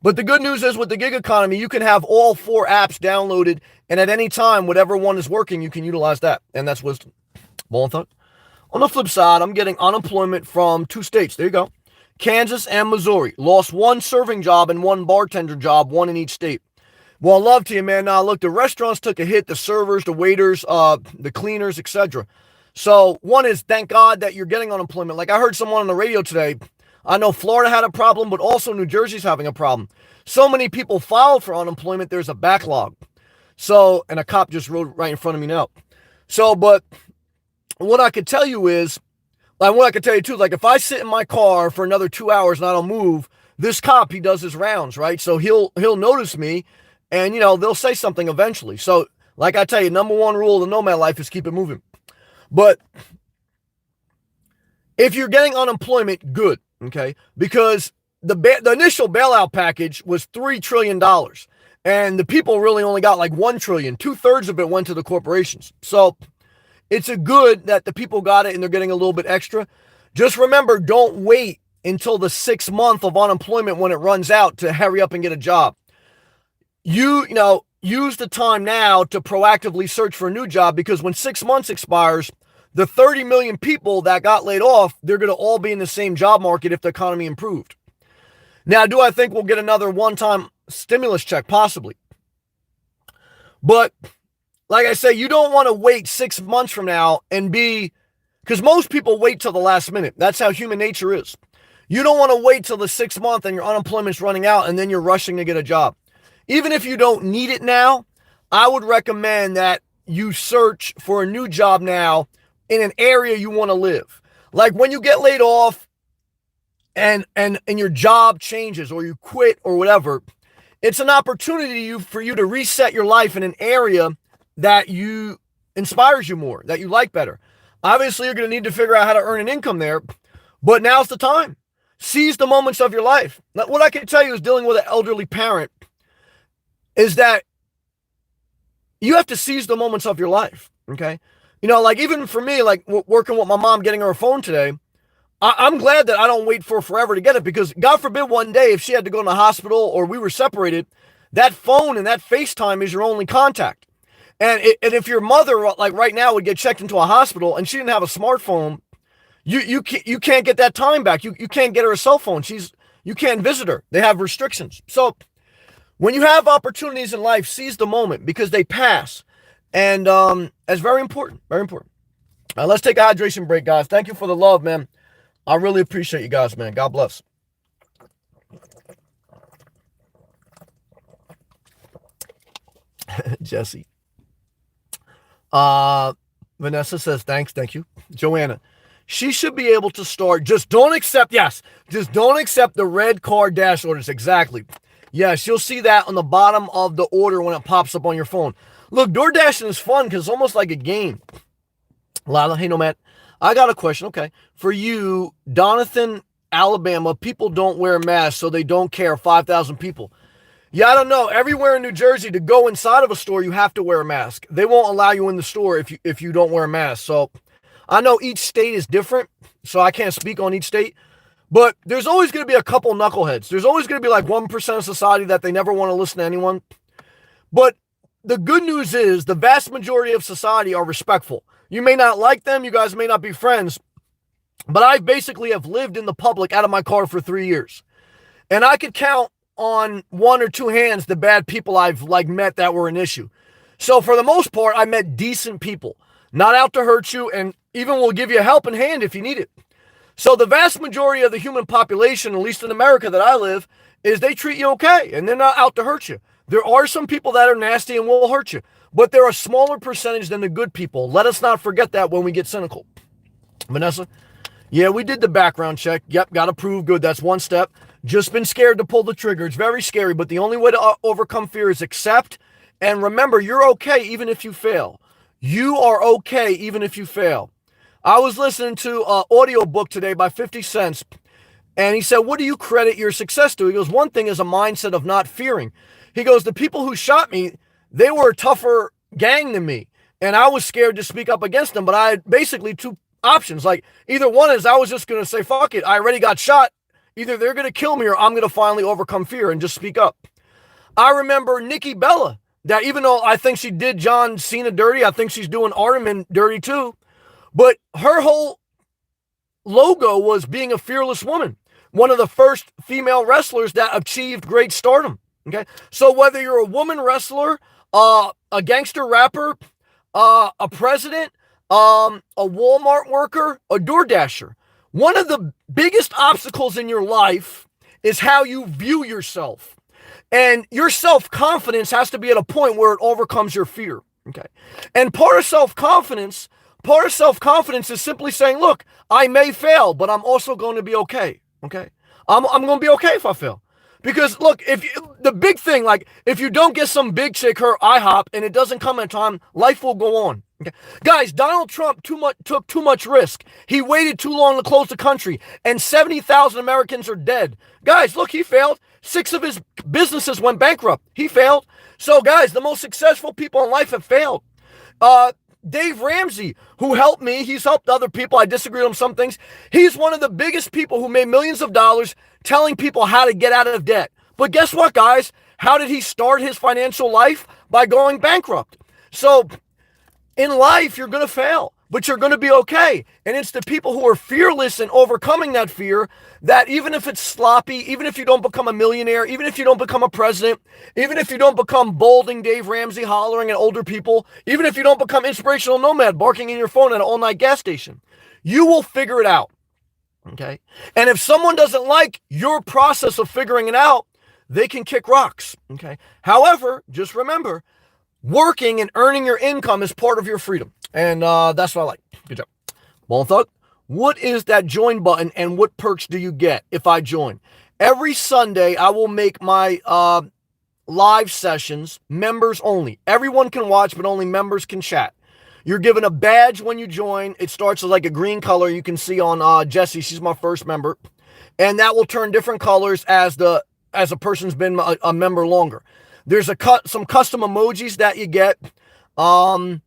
But the good news is with the gig economy, you can have all 4 apps downloaded, and at any time, whatever one is working, you can utilize that. And that's wisdom. Ball and Thug. On the flip side, I'm getting unemployment from 2 states. There you go. Kansas and Missouri. Lost 1 serving job and 1 bartender job, 1 in each state. Well, love to you, man. Now, look, the restaurants took a hit, the servers, the waiters, the cleaners, etc. So, one is, thank God that you're getting unemployment. Like I heard someone on the radio today, I know Florida had a problem, but also New Jersey's having a problem. So many people filed for unemployment, there's a backlog. So, and a cop just rode right in front of me now. So, but what I could tell you is, like what I could tell you too, like if I sit in my car for another 2 hours and I don't move, this cop, he does his rounds, right? So he'll notice me and, you know, they'll say something eventually. So, like I tell you, number 1 rule of the nomad life is keep it moving. But if you're getting unemployment, good, okay? Because the initial bailout package was $3 trillion. And the people really only got like $1 trillion. 2/3 of it went to the corporations. So it's a good that the people got it and they're getting a little bit extra. Just remember, don't wait until the 6th month of unemployment when it runs out to hurry up and get a job. You know, use the time now to proactively search for a new job because when 6 months expires, the 30 million people that got laid off, they're going to all be in the same job market if the economy improved. Now, do I think we'll get another one-time stimulus check? Possibly. But like I say, you don't want to wait 6 months from now and because most people wait till the last minute. That's how human nature is. You don't want to wait till the 6th month and your unemployment's running out and then you're rushing to get a job. Even if you don't need it now, I would recommend that you search for a new job now in an area you want to live. Like when you get laid off and your job changes or you quit or whatever, it's an opportunity for you to reset your life in an area that inspires you more, that you like better. Obviously, you're going to need to figure out how to earn an income there, but now's the time. Seize the moments of your life. What I can tell you is dealing with an elderly parent is that you have to seize the moments of your life, okay? You know, like even for me, like working with my mom, getting her a phone today, I'm glad that I don't wait for forever to get it, because God forbid one day if she had to go in the hospital or we were separated, that phone and that FaceTime is your only contact. And if your mother, like right now, would get checked into a hospital and she didn't have a smartphone, you can't get that time back. You can't get her a cell phone. You can't visit her. They have restrictions. So when you have opportunities in life, seize the moment, because they pass. And that's very important. Very important. Let's take a hydration break, guys. Thank you for the love, man. I really appreciate you guys, man. God bless. Jesse. Vanessa says, thanks. Thank you. Joanna, she should be able to start. Just don't accept the red car dash orders. Exactly. Yes, you'll see that on the bottom of the order when it pops up on your phone. Look, DoorDashing is fun because it's almost like a game. Lila, hey, Nomad, I got a question. Okay. For you, Donathan, Alabama, people don't wear masks, so they don't care. 5,000 people. Yeah, I don't know. Everywhere in New Jersey, to go inside of a store, you have to wear a mask. They won't allow you in the store if you don't wear a mask. So I know each state is different, so I can't speak on each state. But there's always going to be a couple knuckleheads. There's always going to be like 1% of society that they never want to listen to anyone. But the good news is the vast majority of society are respectful. You may not like them. You guys may not be friends. But I basically have lived in the public out of my car for 3 years. And I could count on one or two hands the bad people I've met that were an issue. So for the most part, I met decent people. Not out to hurt you, and even will give you a helping hand if you need it. So the vast majority of the human population, at least in America that I live, is they treat you okay, and they're not out to hurt you. There are some people that are nasty and will hurt you, but they're a smaller percentage than the good people. Let us not forget that when we get cynical. Vanessa? Yeah, we did the background check. Yep, got approved. Good. That's one step. Just been scared to pull the trigger. It's very scary, but the only way to overcome fear is accept. And remember, you're okay even if you fail. You are okay even if you fail. I was listening to an audio book today by 50 Cent, and he said, what do you credit your success to? He goes, one thing is a mindset of not fearing. He goes, the people who shot me, they were a tougher gang than me, and I was scared to speak up against them, but I had basically two options. Like, either one is I was just going to say, fuck it, I already got shot. Either they're going to kill me or I'm going to finally overcome fear and just speak up. I remember Nikki Bella, that even though I think she did John Cena dirty, I think she's doing Artemis dirty too. But her whole logo was being a fearless woman. One of the first female wrestlers that achieved great stardom. Okay. So whether you're a woman wrestler, a gangster rapper, a president, a Walmart worker, a DoorDasher, one of the biggest obstacles in your life is how you view yourself. And your self-confidence has to be at a point where it overcomes your fear. Okay. And part of self-confidence is simply saying, look, I may fail, but I'm also going to be okay. Okay. I'm going to be okay if I fail. Because look, the big thing, like if you don't get some big chick her IHOP and it doesn't come in time, life will go on. Okay. Guys, Donald Trump took too much risk. He waited too long to close the country, and 70,000 Americans are dead. Guys, look, he failed. 6 of his businesses went bankrupt. He failed. So guys, the most successful people in life have failed. Dave Ramsey, who helped me, he's helped other people. I disagree on some things. He's one of the biggest people who made millions of dollars telling people how to get out of debt. But guess what, guys? How did he start his financial life? By going bankrupt. So in life, you're going to fail, but you're going to be okay. And it's the people who are fearless in overcoming that fear that even if it's sloppy, even if you don't become a millionaire, even if you don't become a president, even if you don't become bolding Dave Ramsey hollering at older people, even if you don't become inspirational nomad barking in your phone at an all-night gas station, you will figure it out. Okay? And if someone doesn't like your process of figuring it out, they can kick rocks. Okay? However, just remember, working and earning your income is part of your freedom. And that's what I like. Good job. Bone Thug, what is that join button and what perks do you get if I join? Every Sunday, I will make my live sessions members only. Everyone can watch, but only members can chat. You're given a badge when you join. It starts with like a green color. You can see on Jessie, she's my first member. And that will turn different colors as a person's been a member longer. There's some custom emojis that you get. I'm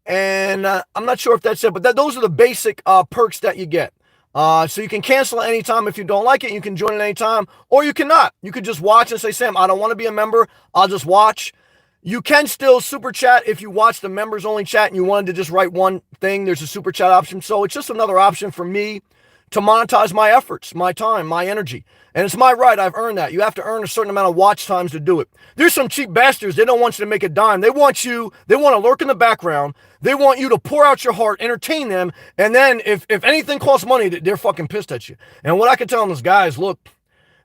not sure if that's it, but those are the basic perks that you get. So you can cancel at any time if you don't like it. You can join at any time, or you cannot. You could just watch and say, Sam, I don't want to be a member. I'll just watch. You can still super chat if you watch the members only chat and you wanted to just write one thing. There's a super chat option. So it's just another option for me to monetize my efforts, my time, my energy. And it's my right. I've earned that. You have to earn a certain amount of watch times to do it. There's some cheap bastards. They don't want you to make a dime. They want to lurk in the background. They want you to pour out your heart, entertain them. And then if anything costs money, they're fucking pissed at you. And what I can tell them is, guys, look,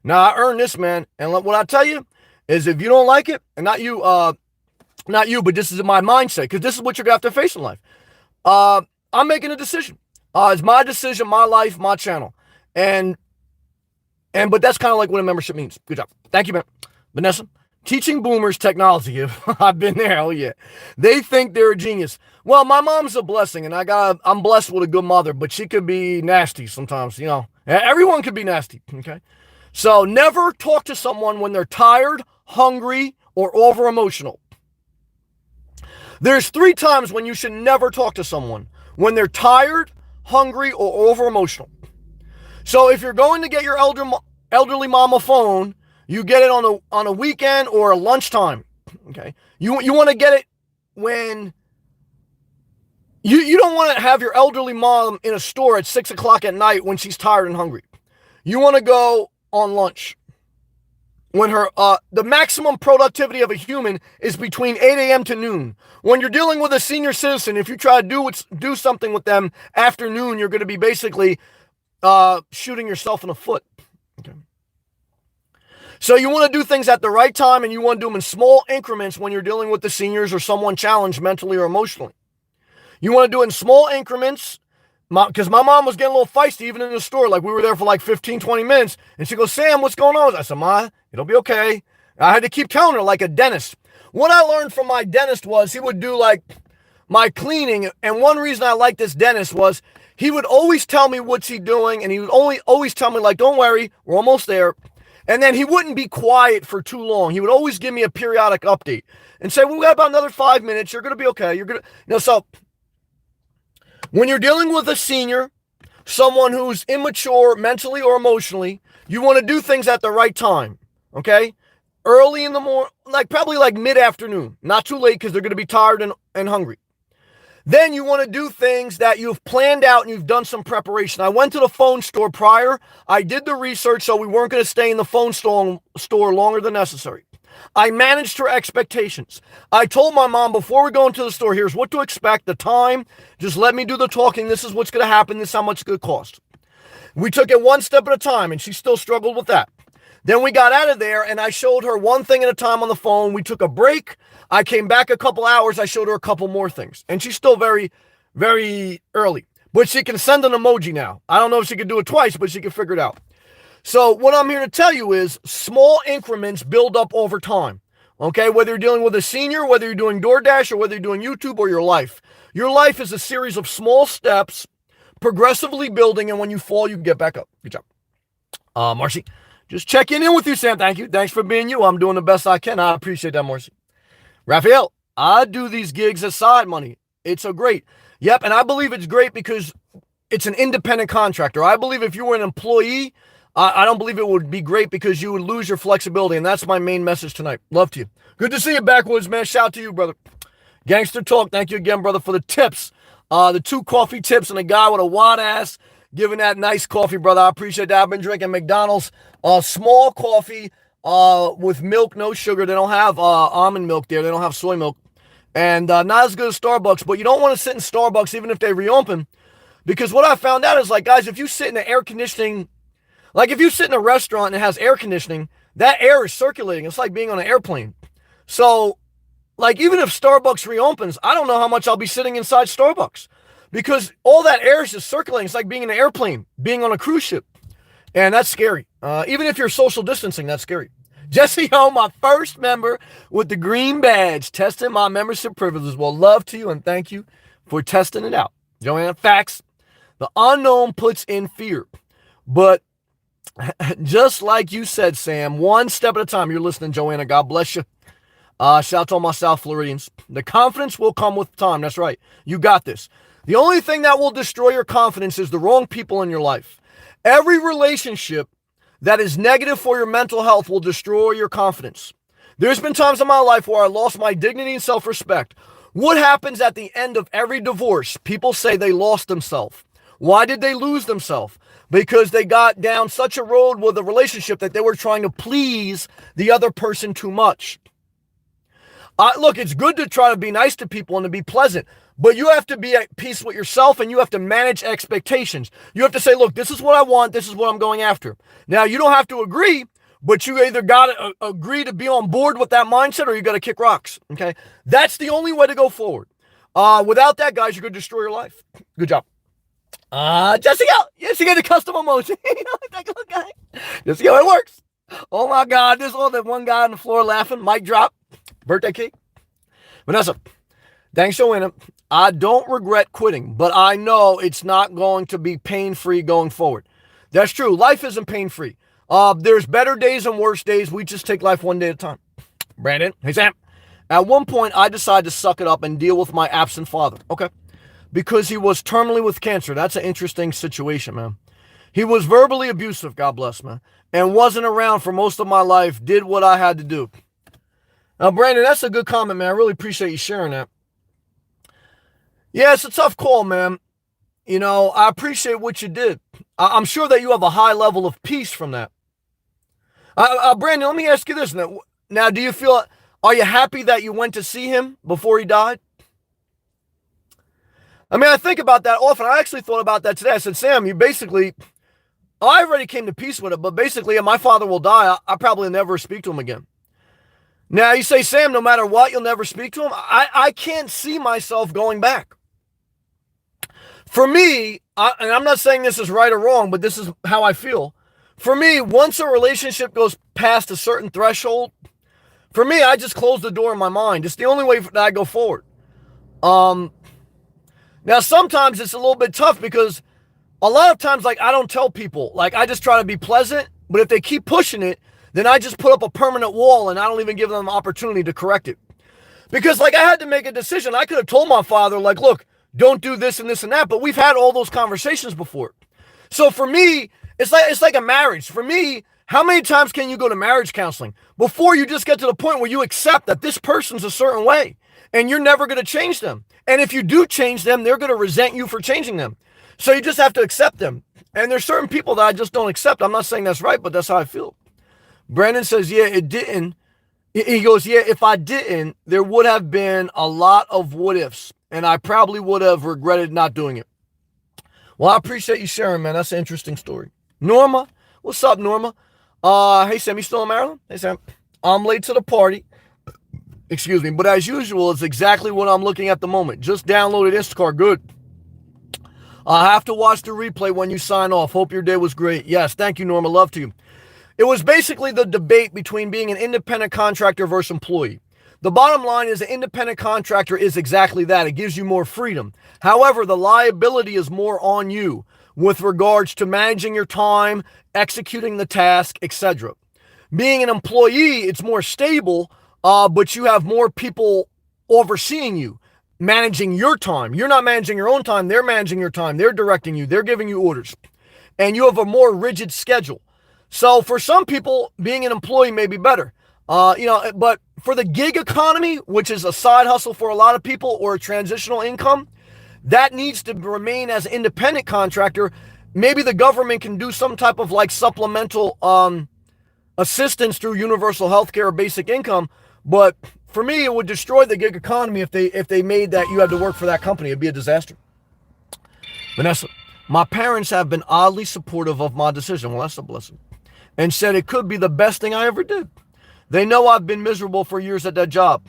now I earned this, man. And what I tell you is, if you don't like it, and not you, but this is my mindset, because this is what you're going to have to face in life. I'm making a decision. It's my decision, my life, my channel. But that's kind of like what a membership means. Good job. Thank you, man. Vanessa, teaching boomers technology. I've been there. Oh, yeah. They think they're a genius. Well, my mom's a blessing, and I'm blessed with a good mother, but she could be nasty sometimes, you know. Everyone could be nasty, okay? So never talk to someone when they're tired, hungry, or over-emotional. There's 3 times when you should never talk to someone: when they're tired, hungry, or over-emotional. So if you're going to get your elderly mom a phone, you get it on a weekend or a lunchtime. Okay, you want to get it when you don't want to have your elderly mom in a store at 6 o'clock at night when she's tired and hungry. You want to go on lunch when the maximum productivity of a human is between 8 a.m. to noon. When you're dealing with a senior citizen, if you try to do something with them after noon, you're going to be basically shooting yourself in the foot. Okay. So you want to do things at the right time, and you want to do them in small increments when you're dealing with the seniors or someone challenged mentally or emotionally. You want to do it in small increments, because my mom was getting a little feisty even in the store. Like, we were there for like 15, 20 minutes, and she goes, Sam, what's going on? I said, Ma, it'll be okay. I had to keep telling her, like a dentist. What I learned from my dentist was he would do like my cleaning, and one reason I liked this dentist was he would always tell me what's he doing, and he would always tell me, like, don't worry, we're almost there. And then he wouldn't be quiet for too long. He would always give me a periodic update and say, well, we got about another 5 minutes. You're going to be okay. So when you're dealing with a senior, someone who's immature mentally or emotionally, you want to do things at the right time, okay? Early in the morning, probably mid-afternoon, not too late, because they're going to be tired and hungry. Then you want to do things that you've planned out and you've done some preparation. I went to the phone store prior. I did the research, so we weren't going to stay in the phone store longer than necessary. I managed her expectations. I told my mom before we go into the store, here's what to expect, the time. Just let me do the talking. This is what's going to happen. This is how much it's going to cost. We took it one step at a time, and she still struggled with that. Then we got out of there, and I showed her one thing at a time on the phone. We took a break. I came back a couple hours. I showed her a couple more things. And she's still very, very early. But she can send an emoji now. I don't know if she can do it twice, but she can figure it out. So what I'm here to tell you is small increments build up over time. Okay? Whether you're dealing with a senior, whether you're doing DoorDash, or whether you're doing YouTube, or your life. Your life is a series of small steps, progressively building, and when you fall, you can get back up. Good job. Marcy, just checking in with you, Sam. Thank you. Thanks for being you. I'm doing the best I can. I appreciate that, Marcy. Raphael, I do these gigs as side money. It's so great. Yep, and I believe it's great because it's an independent contractor. I believe if you were an employee, I don't believe it would be great because you would lose your flexibility, and that's my main message tonight. Love to you. Good to see you, Backwoods, man. Shout out to you, brother. Gangster Talk, thank you again, brother, for the tips. The 2 coffee tips and a guy with a wad ass giving that nice coffee, brother. I appreciate that. I've been drinking McDonald's small coffee with milk, no sugar. They don't have almond milk there. They don't have soy milk. And not as good as Starbucks, but you don't want to sit in Starbucks even if they reopen, because what I found out is, like, guys, if you sit in the air conditioning, like if you sit in a restaurant and it has air conditioning, that air is circulating. It's like being on an airplane. So, like, even if Starbucks reopens, I don't know how much I'll be sitting inside Starbucks, because all that air is just circulating. It's like being in an airplane, being on a cruise ship. And that's scary. Even if you're social distancing, that's scary. Jesse Ho, my first member with the green badge, testing my membership privileges. Well, love to you and thank you for testing it out. Joanna, facts. The unknown puts in fear. But just like you said, Sam, one step at a time. You're listening, Joanna. God bless you. Shout out to all my South Floridians. The confidence will come with time. That's right. You got this. The only thing that will destroy your confidence is the wrong people in your life. Every relationship that is negative for your mental health will destroy your confidence. There's been times in my life where I lost my dignity and self-respect. What happens at the end of every divorce? People say they lost themselves. Why did they lose themselves? Because they got down such a road with a relationship that they were trying to please the other person too much. Look, it's good to try to be nice to people and to be pleasant, but you have to be at peace with yourself and you have to manage expectations. You have to say, look, this is what I want. This is what I'm going after. Now, you don't have to agree, but you either got to agree to be on board with that mindset or you got to kick rocks. Okay. That's the only way to go forward. Without that, guys, you're going to destroy your life. Good job. Jessica, yes, you get a custom emoji. Jessica, it works. Oh my God. There's all that one guy on the floor laughing. Mic drop. Birthday cake. Vanessa, thanks for winning. I don't regret quitting, but I know it's not going to be pain-free going forward. That's true. Life isn't pain-free. There's better days and worse days. We just take life one day at a time. Brandon, hey Sam. At one point, I decided to suck it up and deal with my absent father. Okay. Because he was terminally with cancer. That's an interesting situation, man. He was verbally abusive, God bless, man, and wasn't around for most of my life, did what I had to do. Now, Brandon, that's a good comment, man. I really appreciate you sharing that. Yeah, it's a tough call, man. You know, I appreciate what you did. I'm sure that you have a high level of peace from that. Brandon, let me ask you this. Now, do you feel, are you happy that you went to see him before he died? I mean, I think about that often. I actually thought about that today. I said, Sam, I already came to peace with it, but basically, if my father will die, I probably never speak to him again. Now, you say, Sam, no matter what, you'll never speak to him. I can't see myself going back. For me, and I'm not saying this is right or wrong, but this is how I feel. For me, once a relationship goes past a certain threshold, for me, I just close the door in my mind. It's the only way that I go forward. Now, sometimes it's a little bit tough because a lot of times, like, I don't tell people. Like, I just try to be pleasant, but if they keep pushing it, then I just put up a permanent wall and I don't even give them an opportunity to correct it. Because, like, I had to make a decision. I could have told my father, like, look, don't do this and this and that, but we've had all those conversations before. So for me, it's like a marriage. For me, how many times can you go to marriage counseling before you just get to the point where you accept that this person's a certain way and you're never going to change them? And if you do change them, they're going to resent you for changing them. So you just have to accept them. And there's certain people that I just don't accept. I'm not saying that's right, but that's how I feel. Brandon says, yeah, it didn't. He goes, yeah, if I didn't, there would have been a lot of what ifs, and I probably would have regretted not doing it. Well, I appreciate you sharing, man. That's an interesting story. Norma, what's up, Norma? Hey, Sam, you still in Maryland? Hey, Sam, I'm late to the party. Excuse me, but as usual, it's exactly what I'm looking at the moment. Just downloaded Instacart. Good. I have to watch the replay when you sign off. Hope your day was great. Yes, thank you, Norma. Love to you. It was basically the debate between being an independent contractor versus employee. The bottom line is an independent contractor is exactly that. It gives you more freedom. However, the liability is more on you with regards to managing your time, executing the task, etc. Being an employee, it's more stable, but you have more people overseeing you, managing your time. You're not managing your own time. They're managing your time. They're directing you. They're giving you orders. And you have a more rigid schedule. So for some people, being an employee may be better. But for the gig economy, which is a side hustle for a lot of people or a transitional income, that needs to remain as an independent contractor. Maybe the government can do some type of like supplemental assistance through universal health care or basic income. But for me, it would destroy the gig economy if they made that you had to work for that company. It'd be a disaster. Vanessa, my parents have been oddly supportive of my decision. Well, that's a blessing. And said it could be the best thing I ever did. They know I've been miserable for years at that job.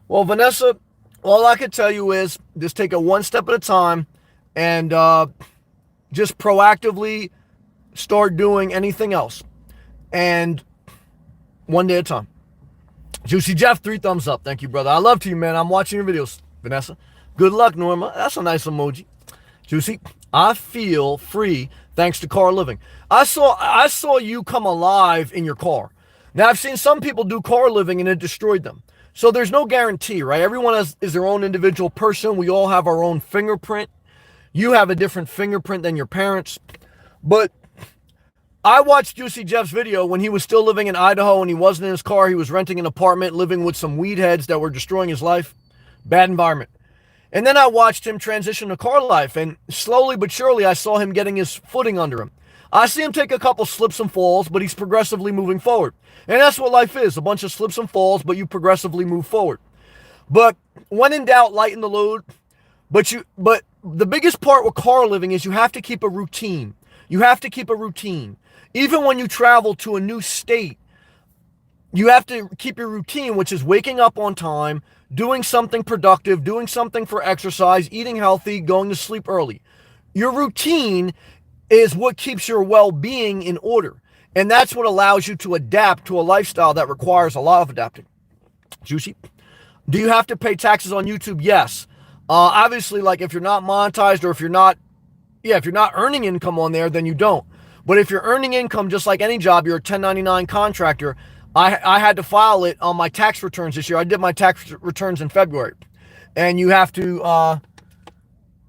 Well, Vanessa, all I could tell you is just take it one step at a time and just proactively start doing anything else. And one day at a time. Juicy Jeff, 3 thumbs up. Thank you, brother. I love you, man. I'm watching your videos, Vanessa. Good luck, Norma. That's a nice emoji. Juicy. I feel free thanks to car living. I saw you come alive in your car. Now I've seen some people do car living and it destroyed them. So there's no guarantee, right? Everyone is their own individual person. We all have our own fingerprint. You have a different fingerprint than your parents. But I watched Juicy Jeff's video when he was still living in Idaho and he wasn't in his car. He was renting an apartment, living with some weed heads that were destroying his life. Bad environment. And then I watched him transition to car life, and slowly but surely I saw him getting his footing under him. I see him take a couple slips and falls, but he's progressively moving forward. And that's what life is, a bunch of slips and falls, but you progressively move forward. But when in doubt, lighten the load. But the biggest part with car living is you have to keep a routine. You have to keep a routine. Even when you travel to a new state, you have to keep your routine, which is waking up on time, doing something productive, doing something for exercise, eating healthy, going to sleep early. Your routine is what keeps your well-being in order. And that's what allows you to adapt to a lifestyle that requires a lot of adapting. Juicy. Do you have to pay taxes on YouTube? Yes. Obviously, like if you're not monetized or if you're not earning income on there, then you don't. But if you're earning income, just like any job, you're a 1099 contractor. I had to file it on my tax returns this year. I did my tax returns in February. And you have to,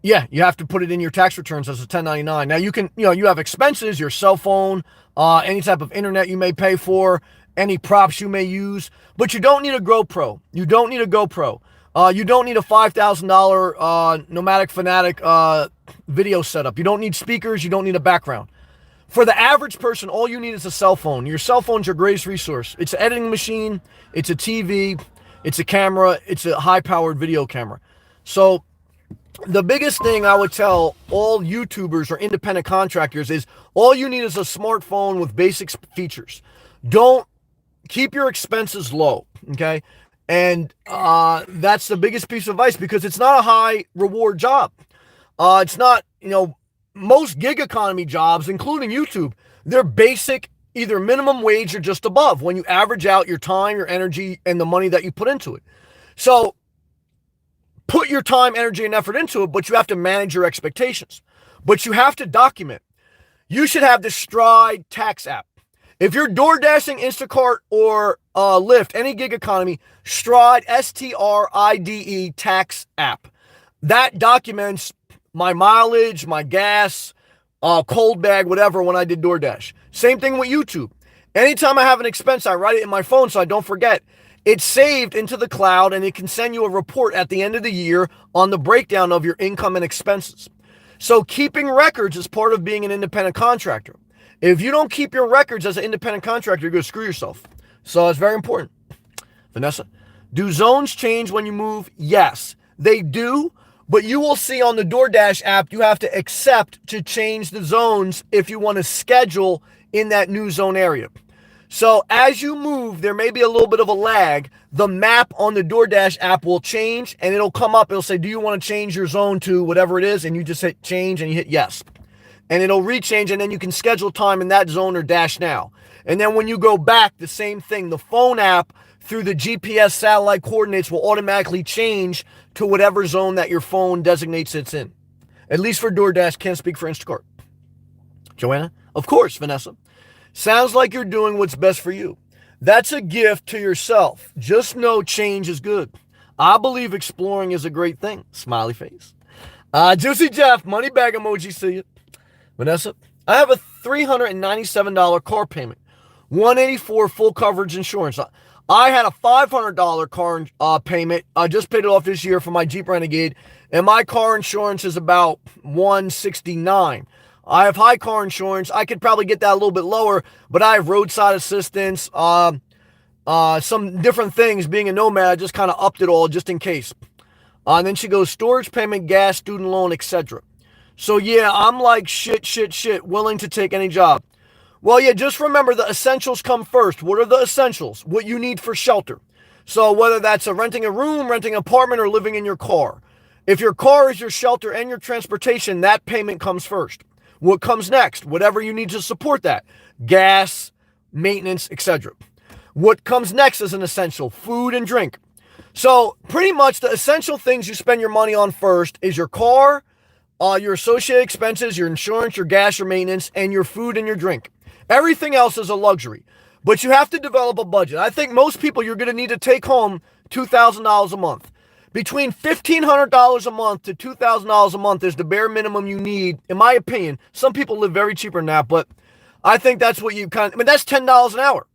you have to put it in your tax returns as a 1099. Now you have expenses, your cell phone, any type of internet you may pay for, any props you may use, but you don't need a GoPro. You don't need a GoPro. You don't need a $5,000 Nomadic Fanatic video setup. You don't need speakers. You don't need a background. For the average person, all you need is a cell phone. Your cell phone's your greatest resource. It's an editing machine. It's a TV. It's a camera. It's a high-powered video camera. So the biggest thing I would tell all YouTubers or independent contractors is all you need is a smartphone with basic features. Don't keep your expenses low, okay? And that's the biggest piece of advice because it's not a high reward job. It's not, most gig economy jobs, including YouTube, they're basic, either minimum wage or just above when you average out your time, your energy, and the money that you put into it. So put your time, energy, and effort into it, but you have to manage your expectations. But you have to document. You should have the Stride tax app. If you're DoorDashing, Instacart, or Lyft, any gig economy, Stride, STRIDE tax app. That documents my mileage, my gas, cold bag, whatever, when I did DoorDash. Same thing with YouTube. Anytime I have an expense, I write it in my phone so I don't forget. It's saved into the cloud and it can send you a report at the end of the year on the breakdown of your income and expenses. So keeping records is part of being an independent contractor. If you don't keep your records as an independent contractor, you're going to screw yourself. So it's very important. Vanessa, do zones change when you move? Yes, they do. But you will see on the DoorDash app, you have to accept to change the zones if you want to schedule in that new zone area. So as you move, there may be a little bit of a lag. The map on the DoorDash app will change and it'll come up. It'll say, do you want to change your zone to whatever it is? And you just hit change and you hit yes. And it'll rechange and then you can schedule time in that zone or dash now. And then when you go back, the same thing. The phone app through the GPS satellite coordinates will automatically change to whatever zone that your phone designates it's in. At least for DoorDash, can't speak for Instacart. Joanna? Of course, Vanessa. Sounds like you're doing what's best for you. That's a gift to yourself. Just know change is good. I believe exploring is a great thing. Smiley face. Juicy Jeff, money bag emoji, see you. Vanessa, I have a $397 car payment. $184 full coverage insurance. I had a $500 car payment. I just paid it off this year for my Jeep Renegade, and my car insurance is about $169. I have high car insurance. I could probably get that a little bit lower, but I have roadside assistance, some different things. Being a nomad, I just kind of upped it all just in case. And then she goes, storage payment, gas, student loan, etc. So yeah, I'm like shit, willing to take any job. Well, yeah, just remember the essentials come first. What are the essentials? What you need for shelter. So whether that's renting a room, renting an apartment, or living in your car. If your car is your shelter and your transportation, that payment comes first. What comes next? Whatever you need to support that. Gas, maintenance, etc. What comes next is an essential, food and drink. So pretty much the essential things you spend your money on first is your car, your associated expenses, your insurance, your gas, your maintenance, and your food and your drink. Everything else is a luxury, but you have to develop a budget. I think most people, you're going to need to take home $2,000 a month. Between $1,500 a month to $2,000 a month is the bare minimum you need, in my opinion. Some people live very cheaper than that, but I think that's what you that's $10 an hour.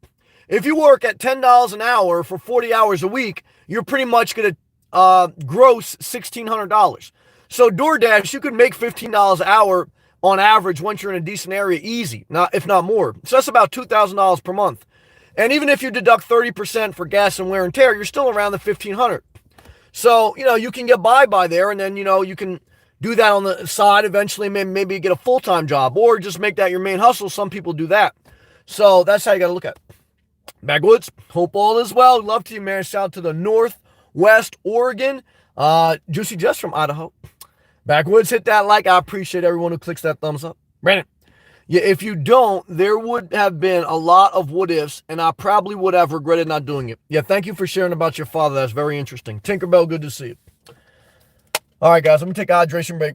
If you work at $10 an hour for 40 hours a week, you're pretty much going to gross $1,600. So DoorDash, you could make $15 an hour on average once you're in a decent area, easy, if not more. So that's about $2,000 per month. And even if you deduct 30% for gas and wear and tear, you're still around the $1,500. So, you can get by there, and then, you can do that on the side eventually, maybe get a full-time job, or just make that your main hustle. Some people do that. So that's how you got to look at it. Backwoods, hope all is well. Love to you, man. Shout out to the Northwest Oregon. Juicy Jess from Idaho. Backwoods, hit that like. I appreciate everyone who clicks that thumbs up. Brandon. Yeah, if you don't, there would have been a lot of what ifs, and I probably would have regretted not doing it. Yeah, thank you for sharing about your father. That's very interesting. Tinkerbell, good to see you. All right, guys, let me take a hydration break.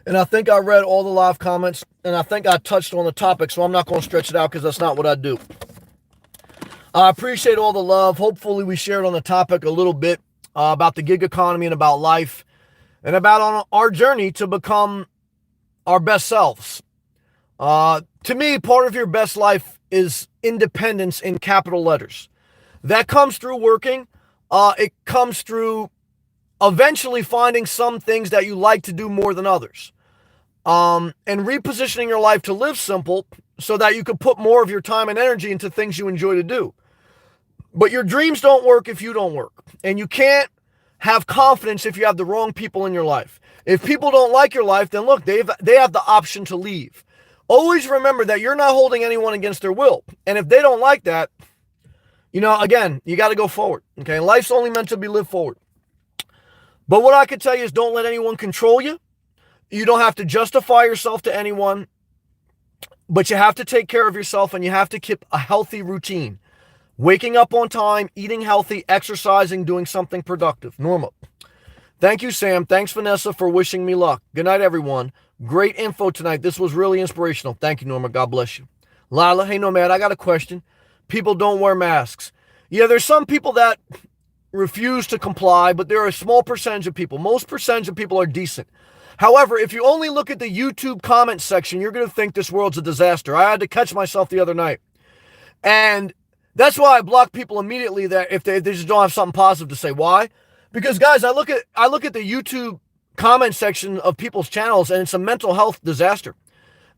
And I think I read all the live comments, and I think I touched on the topic, so I'm not going to stretch it out because that's not what I do. I appreciate all the love. Hopefully we shared on the topic a little bit about the gig economy and about life and about on our journey to become our best selves. To me, part of your best life is independence in capital letters. That comes through working. It comes through eventually finding some things that you like to do more than others. And repositioning your life to live simple so that you can put more of your time and energy into things you enjoy to do. But your dreams don't work if you don't work. And you can't have confidence if you have the wrong people in your life. If people don't like your life, then look, they have the option to leave. Always remember that you're not holding anyone against their will. And if they don't like that, again, you got to go forward. Okay, life's only meant to be lived forward. But what I could tell you is don't let anyone control you. You don't have to justify yourself to anyone, but you have to take care of yourself, and you have to keep a healthy routine. Waking up on time, eating healthy, exercising, doing something productive. Norma. Thank you, Sam. Thanks, Vanessa, for wishing me luck. Good night, everyone. Great info tonight. This was really inspirational. Thank you, Norma. God bless you. Lila, hey, Nomad, I got a question. People don't wear masks. Yeah, there's some people that refuse to comply, but there are a small percentage of people. Most percentage of people are decent. However, if you only look at the YouTube comment section, you're going to think this world's a disaster. I had to catch myself the other night. And that's why I block people immediately that if they just don't have something positive to say. Why? Because, guys, I look at the YouTube comment section of people's channels, and it's a mental health disaster.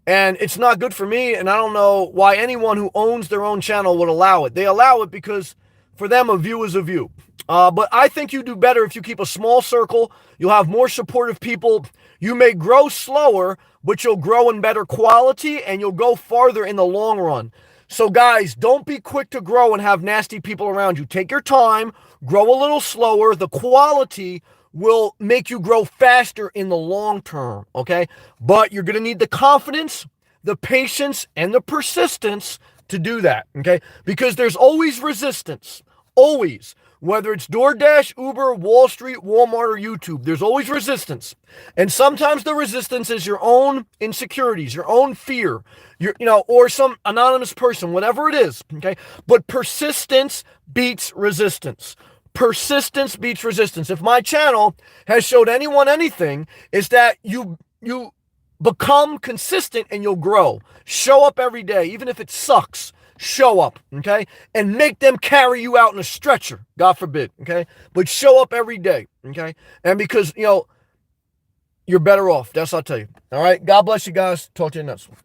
And it's not good for me, and I don't know why anyone who owns their own channel would allow it. They allow it because for them, a view is a view. But I think you do better if you keep a small circle. You'll have more supportive people. You may grow slower, but you'll grow in better quality, and you'll go farther in the long run. So, guys, don't be quick to grow and have nasty people around you. Take your time, grow a little slower. The quality will make you grow faster in the long term, okay? But you're going to need the confidence, the patience, and the persistence to do that, okay? Because there's always resistance, always. Whether it's DoorDash, Uber, Wall Street, Walmart, or YouTube, there's always resistance. And sometimes the resistance is your own insecurities, your own fear, or some anonymous person, whatever it is, okay? But persistence beats resistance. Persistence beats resistance. If my channel has showed anyone anything, it's that you become consistent and you'll grow. Show up every day, even if it sucks. Show up, okay? And make them carry you out in a stretcher, God forbid, okay? But show up every day, okay? And because, you're better off. That's what I'll tell you. All right? God bless you guys. Talk to you next one.